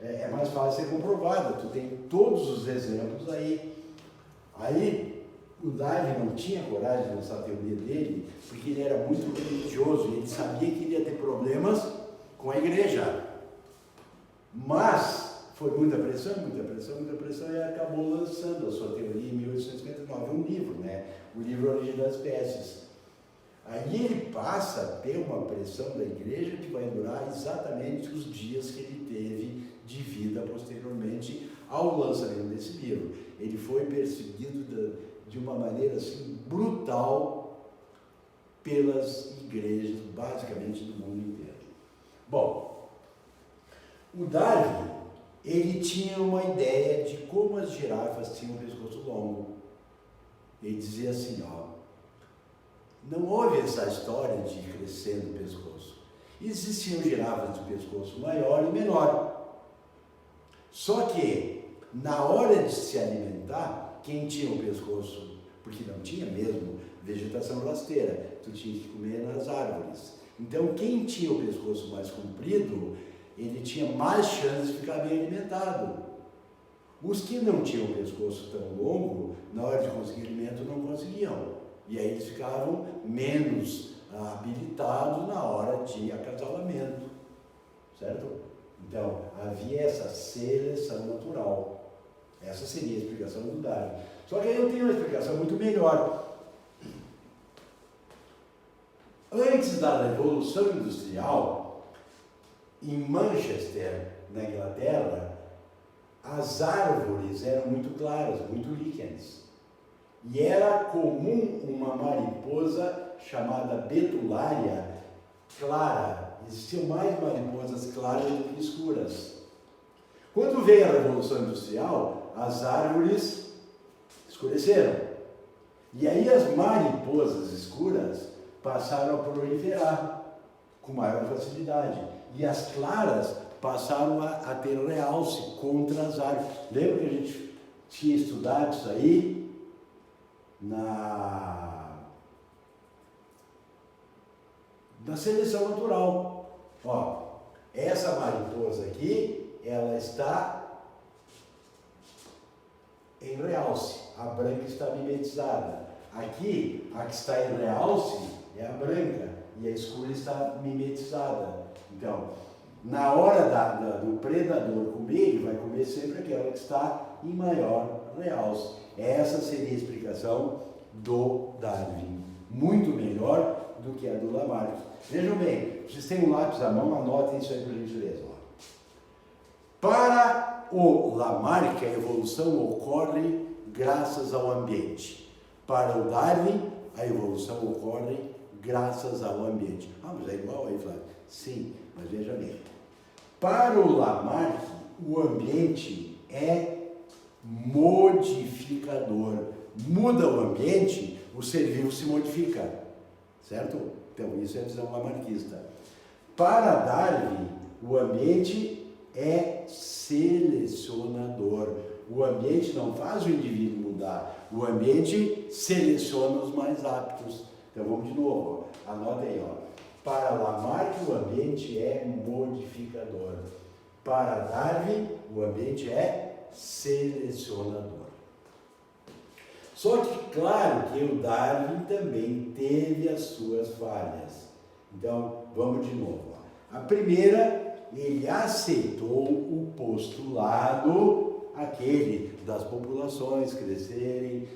é mais fácil de ser comprovada, tu tem todos os exemplos aí. Aí o Darwin não tinha coragem de lançar a teoria dele, porque ele era muito religioso e ele sabia que iria ter problemas com a igreja. Mas foi muita pressão, e acabou lançando a sua teoria em 1859, um livro, né? O livro Origem das Espécies. Aí ele passa a ter uma pressão da igreja que vai durar exatamente os dias que ele teve de vida posteriormente ao lançamento desse livro. Ele foi perseguido de uma maneira assim brutal pelas igrejas, basicamente do mundo inteiro. Bom, o Darwin, ele tinha uma ideia de como as girafas tinham um pescoço longo. Ele dizia assim, ó, não houve essa história de crescer no pescoço. Existiam girafas de pescoço maior e menor. Só que, na hora de se alimentar, quem tinha o pescoço, porque não tinha mesmo vegetação rasteira, tu tinha que comer nas árvores. Então, quem tinha o pescoço mais comprido, ele tinha mais chance de ficar bem alimentado. Os que não tinham o pescoço tão longo, na hora de conseguir alimento, não conseguiam. E aí eles ficavam menos habilitados na hora de acasalamento, certo? Então, havia essa seleção natural. Essa seria a explicação do Darwin. Só que aí eu tenho uma explicação muito melhor. Antes da Revolução Industrial, em Manchester, na Inglaterra, as árvores eram muito claras, muito líquenes. E era comum uma mariposa chamada betulária clara. Existiam mais mariposas claras do que escuras. Quando veio a Revolução Industrial, as árvores escureceram. E aí as mariposas escuras passaram a proliferar com maior facilidade. E as claras passaram a ter realce contra as árvores. Lembra que a gente tinha estudado isso aí na seleção natural? Ó, essa mariposa aqui, ela está em realce, a branca está mimetizada. Aqui, a que está em realce é a branca e a escura está mimetizada. Então, na hora do predador comer, ele vai comer sempre aquela que está em maior realce. Essa seria a explicação do Darwin. Muito melhor do que a do Lamarck. Vejam bem, vocês têm um lápis à mão, anotem isso aí por gentileza. Para o Lamarck, a evolução ocorre graças ao ambiente. Para o Darwin, a evolução ocorre graças ao ambiente. Ah, mas é igual aí, Flávio? Sim, mas veja bem. Para o Lamarck, o ambiente é modificador. Muda o ambiente, o ser vivo se modifica. Certo? Então, isso é a visão lamarquista. Para Darwin, o ambiente é selecionador. O ambiente não faz o indivíduo mudar, o ambiente seleciona os mais aptos. Então vamos de novo, ó. Anota aí, ó. Para Lamarck, o ambiente é modificador. Para Darwin, o ambiente é selecionador. Só que, claro que o Darwin também teve as suas falhas. Então, vamos de novo. Ó. A primeira, ele aceitou o postulado, aquele das populações crescerem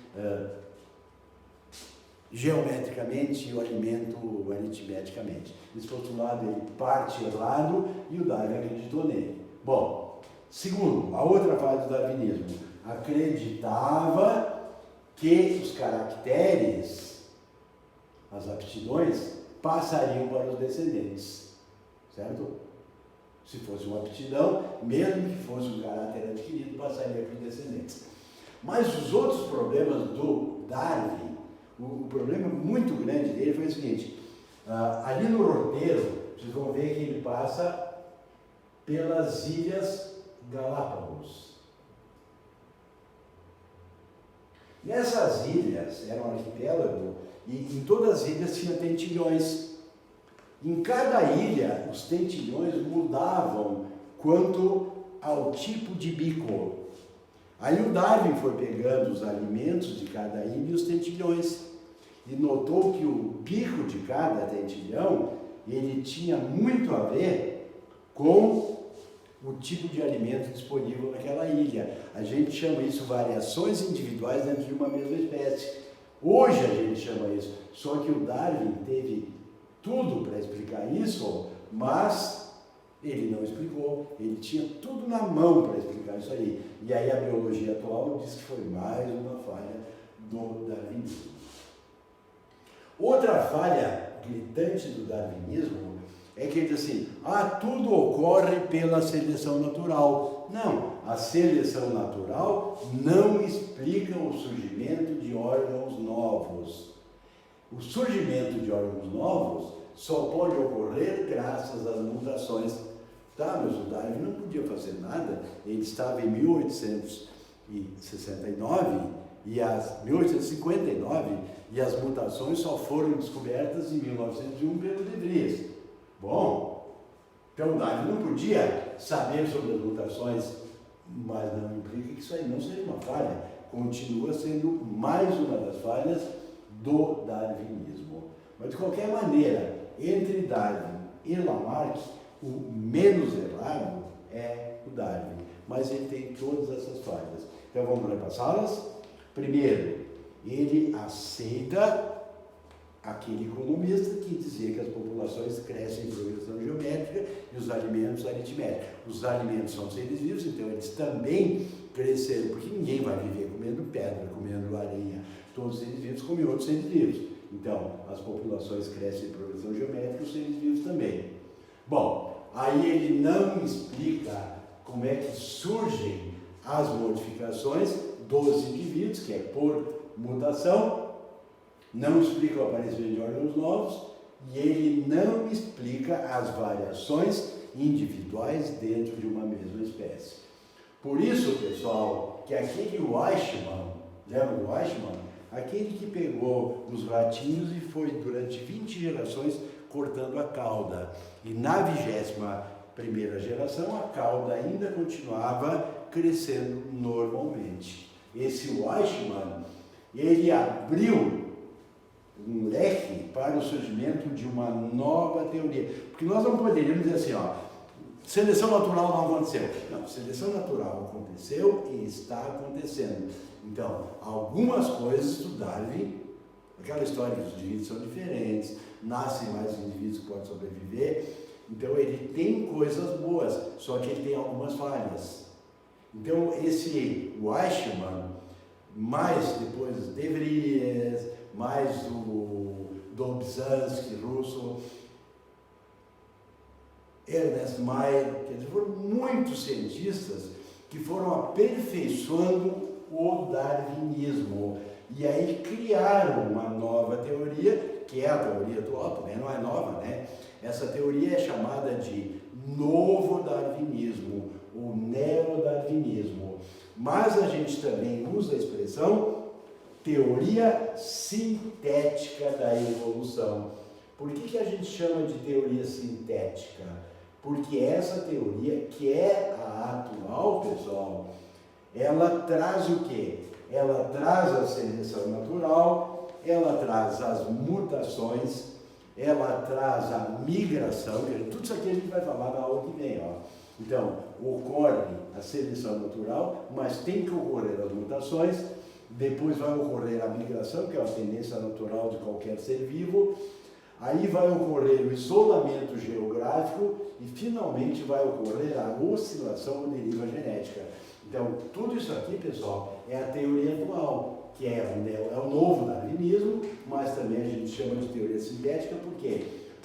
geometricamente e o alimento aritmeticamente. Esse postulado ele parte errado e o Darwin acreditou nele. Bom, segundo, a outra fase do darwinismo, acreditava que os caracteres, as aptidões, passariam para os descendentes, certo? Se fosse uma aptidão, mesmo que fosse um caráter adquirido, passaria para os descendentes. Mas os outros problemas do Darwin, o problema muito grande dele foi o seguinte, ali no roteiro, vocês vão ver que ele passa pelas Ilhas Galápagos. Nessas ilhas, era um arquipélago, e em todas as ilhas tinha tentilhões. Em cada ilha, os tentilhões mudavam quanto ao tipo de bico. Aí o Darwin foi pegando os alimentos de cada ilha e os tentilhões, e notou que o bico de cada tentilhão, ele tinha muito a ver com o tipo de alimento disponível naquela ilha. A gente chama isso variações individuais dentro de uma mesma espécie. Hoje a gente chama isso, só que o Darwin teve tudo para explicar isso, mas ele não explicou, ele tinha tudo na mão para explicar isso aí. E aí a biologia atual diz que foi mais uma falha do darwinismo. Outra falha gritante do darwinismo é que ele diz assim, tudo ocorre pela seleção natural. Não, a seleção natural não explica o surgimento de órgãos novos. O surgimento de órgãos novos só pode ocorrer graças às mutações. Tá, mas o Darwin não podia fazer nada, ele estava em 1869 e 1859 e as mutações só foram descobertas em 1901 pelo De Vries. Bom, então o Darwin não podia saber sobre as mutações, mas não implica que isso aí não seja uma falha, continua sendo mais uma das falhas do darwinismo. Mas de qualquer maneira, entre Darwin e Lamarck, o menos errado é o Darwin, mas ele tem todas essas falhas. Então vamos repassá-las. Primeiro, ele aceita aquele economista que dizia que as populações crescem em progressão geométrica e os alimentos aritmética. Os alimentos são seres vivos, então eles também cresceram, porque ninguém vai viver comendo pedra, comendo areia. Todos os seres vivos comem outros seres vivos. Então, as populações crescem em progressão geométrica e os seres vivos também. Bom, aí ele não explica como é que surgem as modificações dos indivíduos, que é por mutação, não explica o aparecimento de órgãos novos, e ele não explica as variações individuais dentro de uma mesma espécie. Por isso, pessoal, que aquele Weismann, lembra do Weismann? Aquele que pegou os ratinhos e foi durante 20 gerações cortando a cauda. E na 21ª geração a cauda ainda continuava crescendo normalmente. Esse Weismann, ele abriu um leque para o surgimento de uma nova teoria. Porque nós não poderíamos dizer assim, ó, seleção natural não aconteceu. Não, seleção natural aconteceu e está acontecendo. Então, algumas coisas do Darwin, aquela história que os indivíduos são diferentes, nascem mais indivíduos que podem sobreviver, então ele tem coisas boas, só que ele tem algumas falhas. Então, esse Weismann, mais depois De Vries, mais o Dobzhansky, russo, Ernest Mayr, quer dizer, foram muitos cientistas que foram aperfeiçoando o darwinismo. E aí criaram uma nova teoria, que é a teoria atual, também não é nova, né? Essa teoria é chamada de novo darwinismo, o neodarwinismo. Mas a gente também usa a expressão teoria sintética da evolução. Por que a gente chama de teoria sintética? Porque essa teoria, que é a atual, pessoal, ela traz o quê? Ela traz a seleção natural, ela traz as mutações, ela traz a migração, tudo isso aqui a gente vai falar na aula que vem, ó. Então, ocorre a seleção natural, mas tem que ocorrer as mutações, depois vai ocorrer a migração, que é a tendência natural de qualquer ser vivo, aí vai ocorrer o isolamento geográfico e finalmente vai ocorrer a oscilação ou deriva genética. Então, tudo isso aqui, pessoal, é a teoria atual, que é o novo darwinismo, mas também a gente chama de teoria sintética, por quê?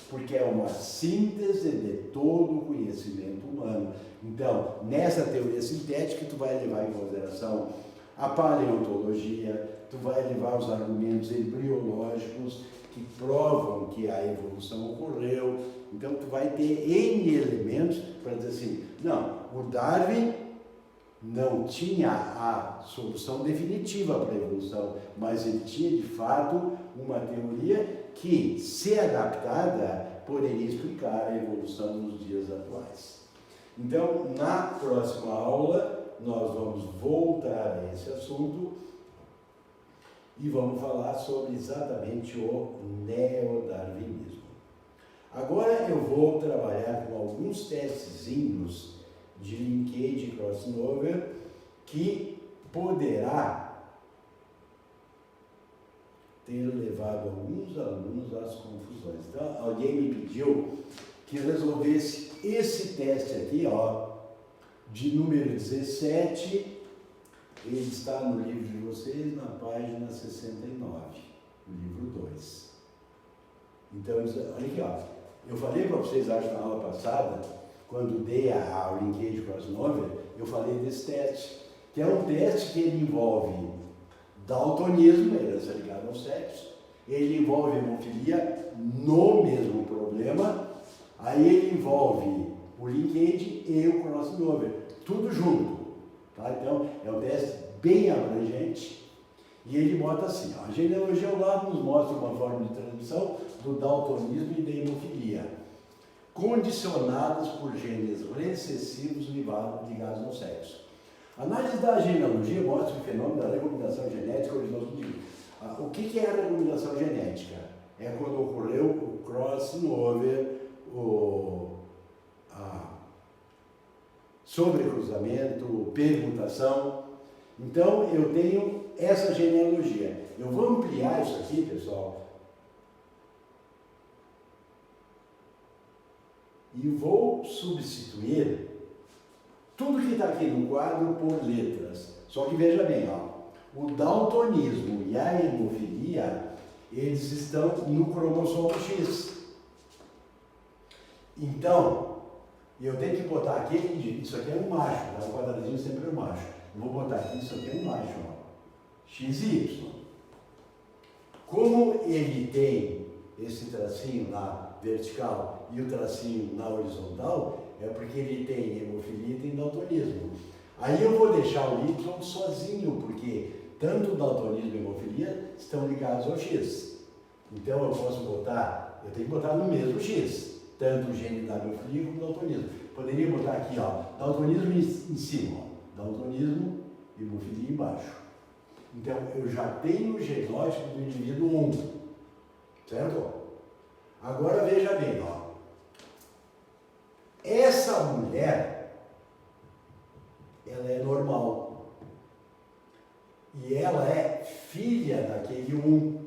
Porque é uma síntese de todo o conhecimento humano. Então, nessa teoria sintética, tu vai levar em consideração a paleontologia, tu vai levar os argumentos embriológicos que provam que a evolução ocorreu. Então, tu vai ter N elementos para dizer assim, não, o Darwin não tinha a solução definitiva para a evolução, mas ele tinha, de fato, uma teoria que, se adaptada, poderia explicar a evolução nos dias atuais. Então, na próxima aula, nós vamos voltar a esse assunto e vamos falar sobre exatamente o neodarwinismo. Agora eu vou trabalhar com alguns testezinhos de linkage e crossover que poderá ter levado alguns alunos às confusões. Então, alguém me pediu que resolvesse esse teste aqui, ó, de número 17, ele está no livro de vocês, na página 69, no livro 2. Então, olha aqui, ó, eu falei para vocês, acho, na aula passada, quando dei a linkage crossover, eu falei desse teste, que é um teste que ele envolve daltonismo, herança ligada ao sexo, ele envolve hemofilia no mesmo problema, aí ele envolve o linkage e o crossover, tudo junto, tá? Então, é um teste bem abrangente, e ele bota assim, ó, a genealogia ao lado nos mostra uma forma de transmissão do daltonismo e da hemofilia, condicionadas por genes recessivos ligados ao sexo. A análise da genealogia mostra o fenômeno da recombinação genética originou do indivíduo. O que é a recombinação genética? É quando ocorreu o crossover, sobrecruzamento, permutação. Então, eu tenho essa genealogia. Eu vou ampliar isso aqui, pessoal, e vou substituir tudo que está aqui no quadro por letras. Só que veja bem, ó, o daltonismo e a hemofilia, eles estão no cromossomo X. Então, eu tenho que botar aqui, isso aqui é um macho, tá? O quadradinho sempre é um macho. Eu vou botar aqui, isso aqui é um macho, ó, X e Y. Como ele tem esse tracinho na vertical e o tracinho na horizontal, é porque ele tem hemofilia e tem daltonismo. Aí eu vou deixar o Y sozinho, porque tanto o daltonismo e a hemofilia estão ligados ao X. Então eu posso botar, eu tenho que botar no mesmo X, tanto o gene da hemofilia como o daltonismo. Poderia botar aqui, ó, daltonismo em cima, ó, daltonismo e hemofilia embaixo. Então eu já tenho o genótipo do indivíduo 1, certo? Agora veja bem, ó. Essa mulher, ela é normal. E ela é filha daquele 1.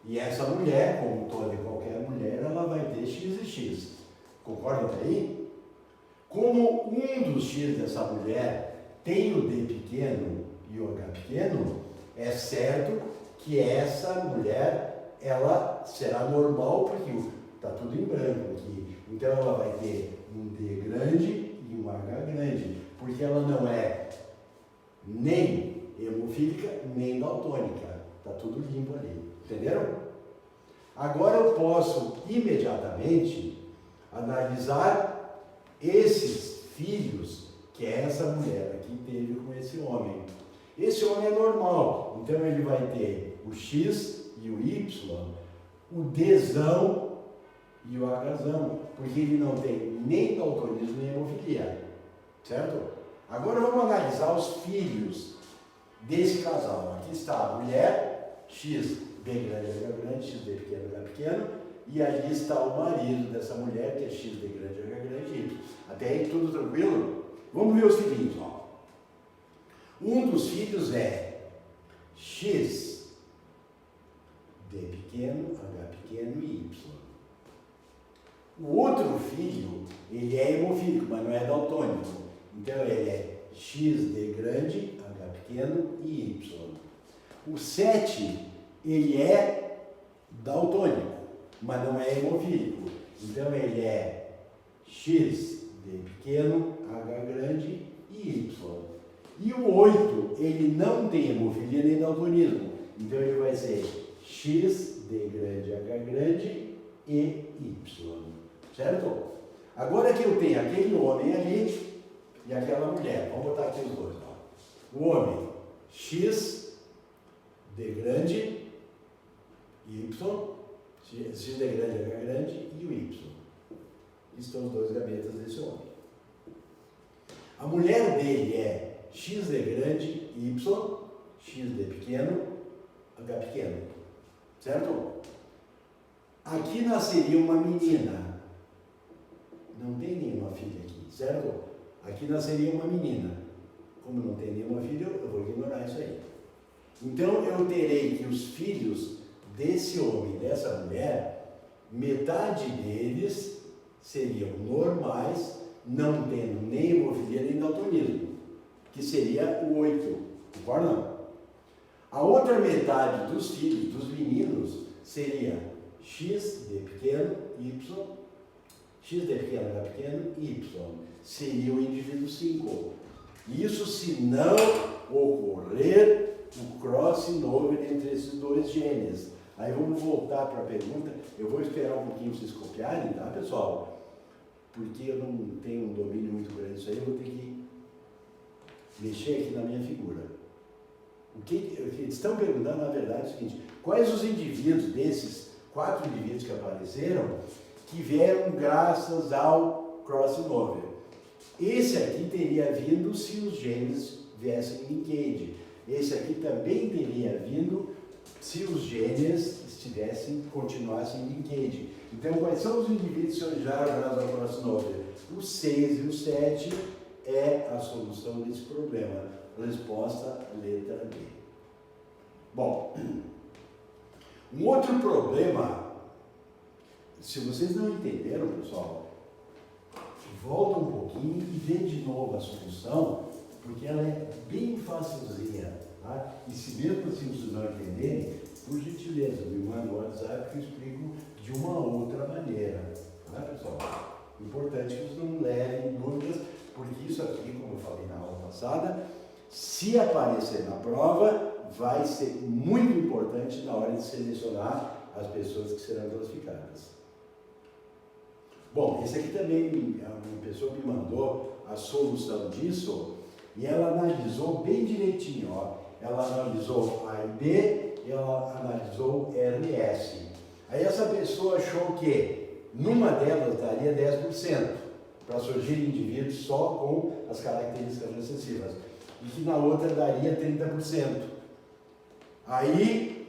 E essa mulher, como toda e qualquer mulher, ela vai ter X e X. Concordam até aí? Como um dos X dessa mulher tem o D pequeno e o H pequeno, é certo que essa mulher, ela será normal, porque está tudo em branco aqui. Então ela vai ter um D grande e um H grande, porque ela não é nem hemofílica, nem daltônica. Está tudo limpo ali. Entenderam? Agora eu posso imediatamente analisar esses filhos que essa mulher aqui teve com esse homem. Esse homem é normal, então ele vai ter o X e o Y, o Dzão e o Hzão, porque ele não tem nem daltonismo nem hemofilia, certo? Agora vamos analisar os filhos desse casal. Aqui está a mulher, X, B grande, H grande, X, B pequeno, H pequeno, e ali está o marido dessa mulher, que é X, B grande, H grande, Y. Até aí tudo tranquilo? Vamos ver os filhinhos, ó. Um dos filhos é X, D pequeno, H pequeno e Y. O outro filho, ele é hemofílico, mas não é daltônico. Então ele é X, D grande, H pequeno e Y. O 7, ele é daltônico, mas não é hemofílico. Então ele é X, D pequeno, H grande e Y. E o 8, ele não tem hemofilia nem daltonismo. Então ele vai ser X, D grande, H grande e Y. Certo? Agora que eu tenho aquele homem ali e aquela mulher, vamos botar aqui os dois. Ó. O homem, X, D grande, Y, X, D grande, H grande e o Y. Estão os dois gavetas desse homem. A mulher dele é X, D grande, Y, X, D pequeno, H pequeno. Certo? Aqui nasceria uma menina. Não tem nenhuma filha aqui, certo? Aqui nasceria uma menina. Como não tem nenhuma filha, eu vou ignorar isso aí. Então eu terei que os filhos desse homem e dessa mulher, metade deles seriam normais, não tendo nem hemofilia nem daltonismo, que seria o 8. Concordam? A outra metade dos filhos, dos meninos, seria X, D pequeno, Y, X, D pequeno, H pequeno, Y. Seria o indivíduo 5. Isso se não ocorrer o crossing over entre esses dois genes. Aí vamos voltar para a pergunta. Eu vou esperar um pouquinho vocês copiarem, tá, pessoal? Porque eu não tenho um domínio muito grande disso aí, eu vou ter que mexer aqui na minha figura. O que eles estão perguntando, na verdade, é o seguinte: quais os indivíduos desses 4 indivíduos que apareceram que vieram graças ao crossing over? Esse aqui teria vindo se os genes viessem em linkage. Esse aqui também teria vindo se os genes continuassem em linkage. Então, quais são os indivíduos que originaram graças ao crossing over? O 6 e o 7 é a solução desse problema. Resposta, letra B. Bom, um outro problema, se vocês não entenderam, pessoal, volta um pouquinho e vê de novo a solução, porque ela é bem facilzinha, tá? E se mesmo assim vocês não entenderem, por gentileza, me manda o WhatsApp que eu explico de uma outra maneira, tá, pessoal? Importante que vocês não levem dúvidas, porque isso aqui, como eu falei na aula passada, se aparecer na prova, vai ser muito importante na hora de selecionar as pessoas que serão classificadas. Bom, esse aqui também, uma pessoa me mandou a solução disso, e ela analisou bem direitinho, ó. Ela analisou A e B, e ela analisou RS. Aí essa pessoa achou que numa delas daria 10%, para surgir indivíduos só com as características recessivas, e que na outra daria 30%. Aí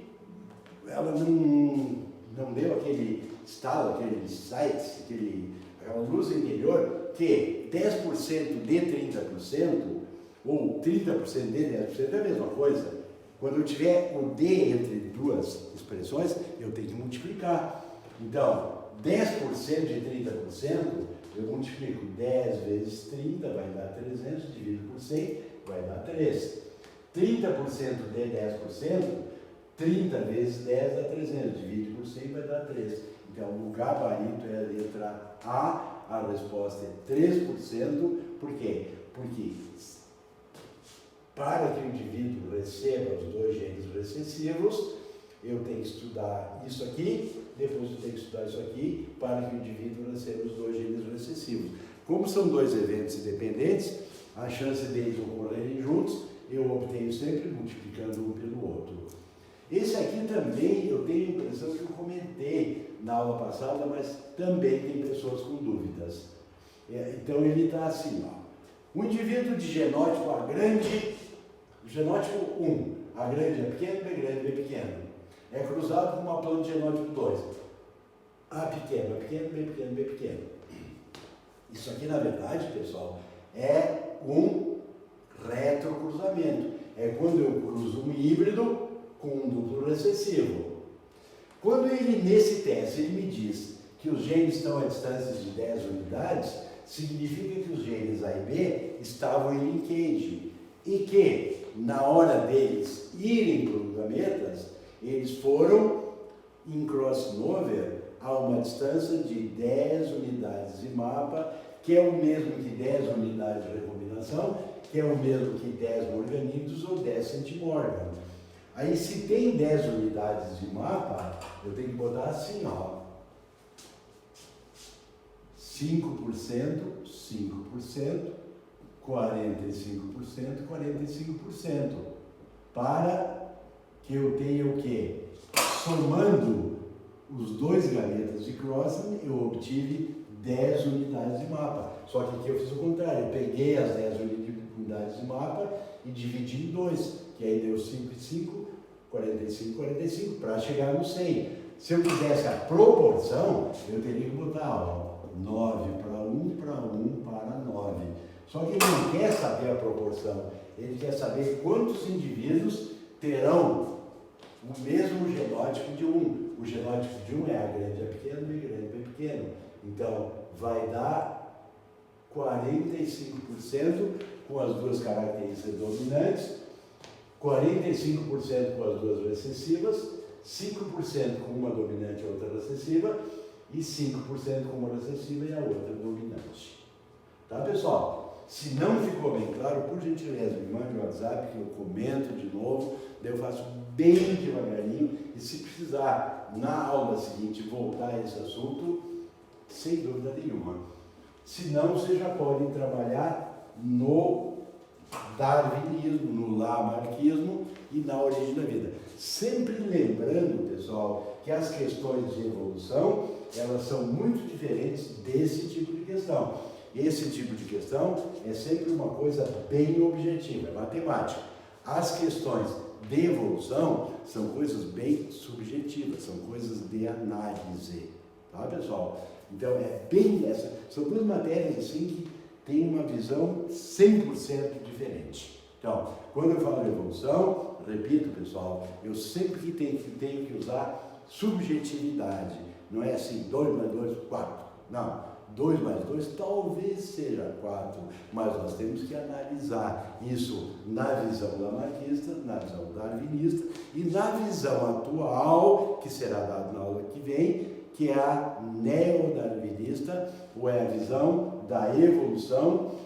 ela não deu aquele estalo, aquele sight, aquela luz interior, que 10% de 30%, ou 30% de 10% é a mesma coisa. Quando eu tiver o D entre duas expressões, eu tenho que multiplicar. Então, 10% de 30%, eu multiplico 10 vezes 30, vai dar 300, divido por 100, vai dar 3. 30% de 10%, 30 vezes 10 dá 300, divide por 100, vai dar 3. Então, o gabarito é a letra A resposta é 3%. Por quê? Porque para que o indivíduo receba os dois genes recessivos, eu tenho que estudar isso aqui, depois eu tenho que estudar isso aqui, para que o indivíduo receba os dois genes recessivos. Como são dois eventos independentes, a chance deles ocorrerem juntos, eu obtenho sempre multiplicando um pelo outro. Esse aqui também eu tenho a impressão que eu comentei na aula passada, mas também tem pessoas com dúvidas. Então ele está assim, ó. Um indivíduo de genótipo A grande, genótipo 1, A grande é pequeno, B grande, B pequeno. É cruzado com uma planta de genótipo 2. A pequeno, B pequeno, B pequeno, B pequeno. Isso aqui, na verdade, pessoal, é um retrocruzamento. É quando eu cruzo um híbrido com um duplo recessivo. Quando ele, nesse teste, ele me diz que os genes estão a distâncias de 10 unidades, significa que os genes A e B estavam em linkage e que, na hora deles irem para os gametas, eles foram em crossover a uma distância de 10 unidades de mapa, que é o mesmo que 10 unidades de recombinação, que é o mesmo que 10 morganídeos ou 10 centimorgan. Aí, se tem 10 unidades de mapa, eu tenho que botar assim, ó. 5%, 5%, 45%, 45%. Para que eu tenha o quê? Somando os dois gametas de crossing, eu obtive 10 unidades de mapa. Só que aqui eu fiz o contrário, eu peguei as 10 unidades de mapa e dividi em 2, que aí deu 5 e 5, 45, 45, para chegar no 100. Se eu quisesse a proporção, eu teria que botar, ó, 9 para 1 para 1 para 9. Só que ele não quer saber a proporção, ele quer saber quantos indivíduos terão o mesmo genótipo de 1. O genótipo de 1 é A grande, A pequeno, B grande, B pequeno. Então, vai dar 45% com as duas características dominantes, 45% com as duas recessivas, 5% com uma dominante e outra recessiva, e 5% com uma recessiva e a outra dominante. Tá, pessoal? Se não ficou bem claro, por gentileza, me mande um WhatsApp que eu comento de novo, daí eu faço bem devagarinho, e se precisar, na aula seguinte, voltar a esse assunto, sem dúvida nenhuma. Se não, vocês já podem trabalhar no darwinismo, no lamarckismo e na origem da vida. Sempre lembrando, pessoal, que as questões de evolução, elas são muito diferentes desse tipo de questão. Esse tipo de questão é sempre uma coisa bem objetiva, é matemática. As questões de evolução são coisas bem subjetivas, são coisas de análise, tá, pessoal? Então, é bem essa. São duas matérias assim que têm uma visão 100% diferente. Então, quando eu falo de evolução, repito, pessoal, eu sempre tenho que usar subjetividade. Não é assim, 2 mais 2, 4. Não, 2 mais 2 talvez seja 4, mas nós temos que analisar isso na visão lamarckista, na visão darwinista e na visão atual, que será dada na aula que vem, que é a neodarwinista, ou é a visão da evolução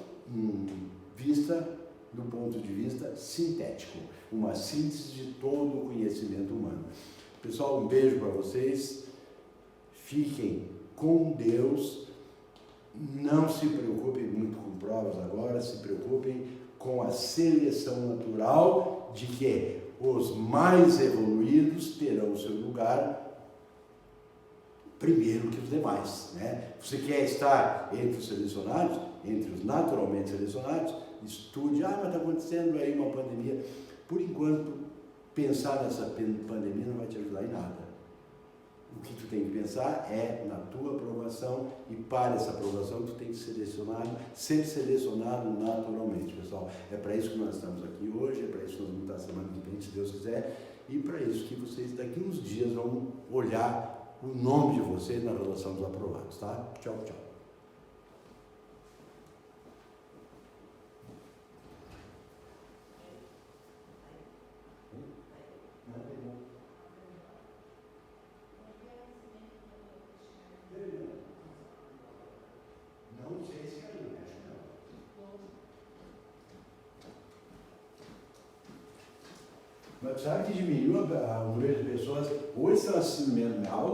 vista do ponto de vista sintético, uma síntese de todo o conhecimento humano. Pessoal, um beijo para vocês, fiquem com Deus não se preocupem muito com provas agora, se preocupem com a seleção natural de que os mais evoluídos terão o seu lugar primeiro que os demais, né? Você quer estar entre os selecionados, entre os naturalmente selecionados, estude, mas está acontecendo aí uma pandemia. Por enquanto, pensar nessa pandemia não vai te ajudar em nada. O que tu tem que pensar é na tua aprovação, e para essa aprovação tu tem que ser selecionado naturalmente, pessoal. É para isso que nós estamos aqui hoje, é para isso que nós vamos estar semana que vem, se Deus quiser, e para isso que vocês daqui uns dias vão olhar o nome de vocês na relação dos aprovados, tá? Tchau, tchau. Não sei se caiu, acho que não. Mas sabe que diminuiu o número de pessoas hoje estão assistindo mesmo minha aula?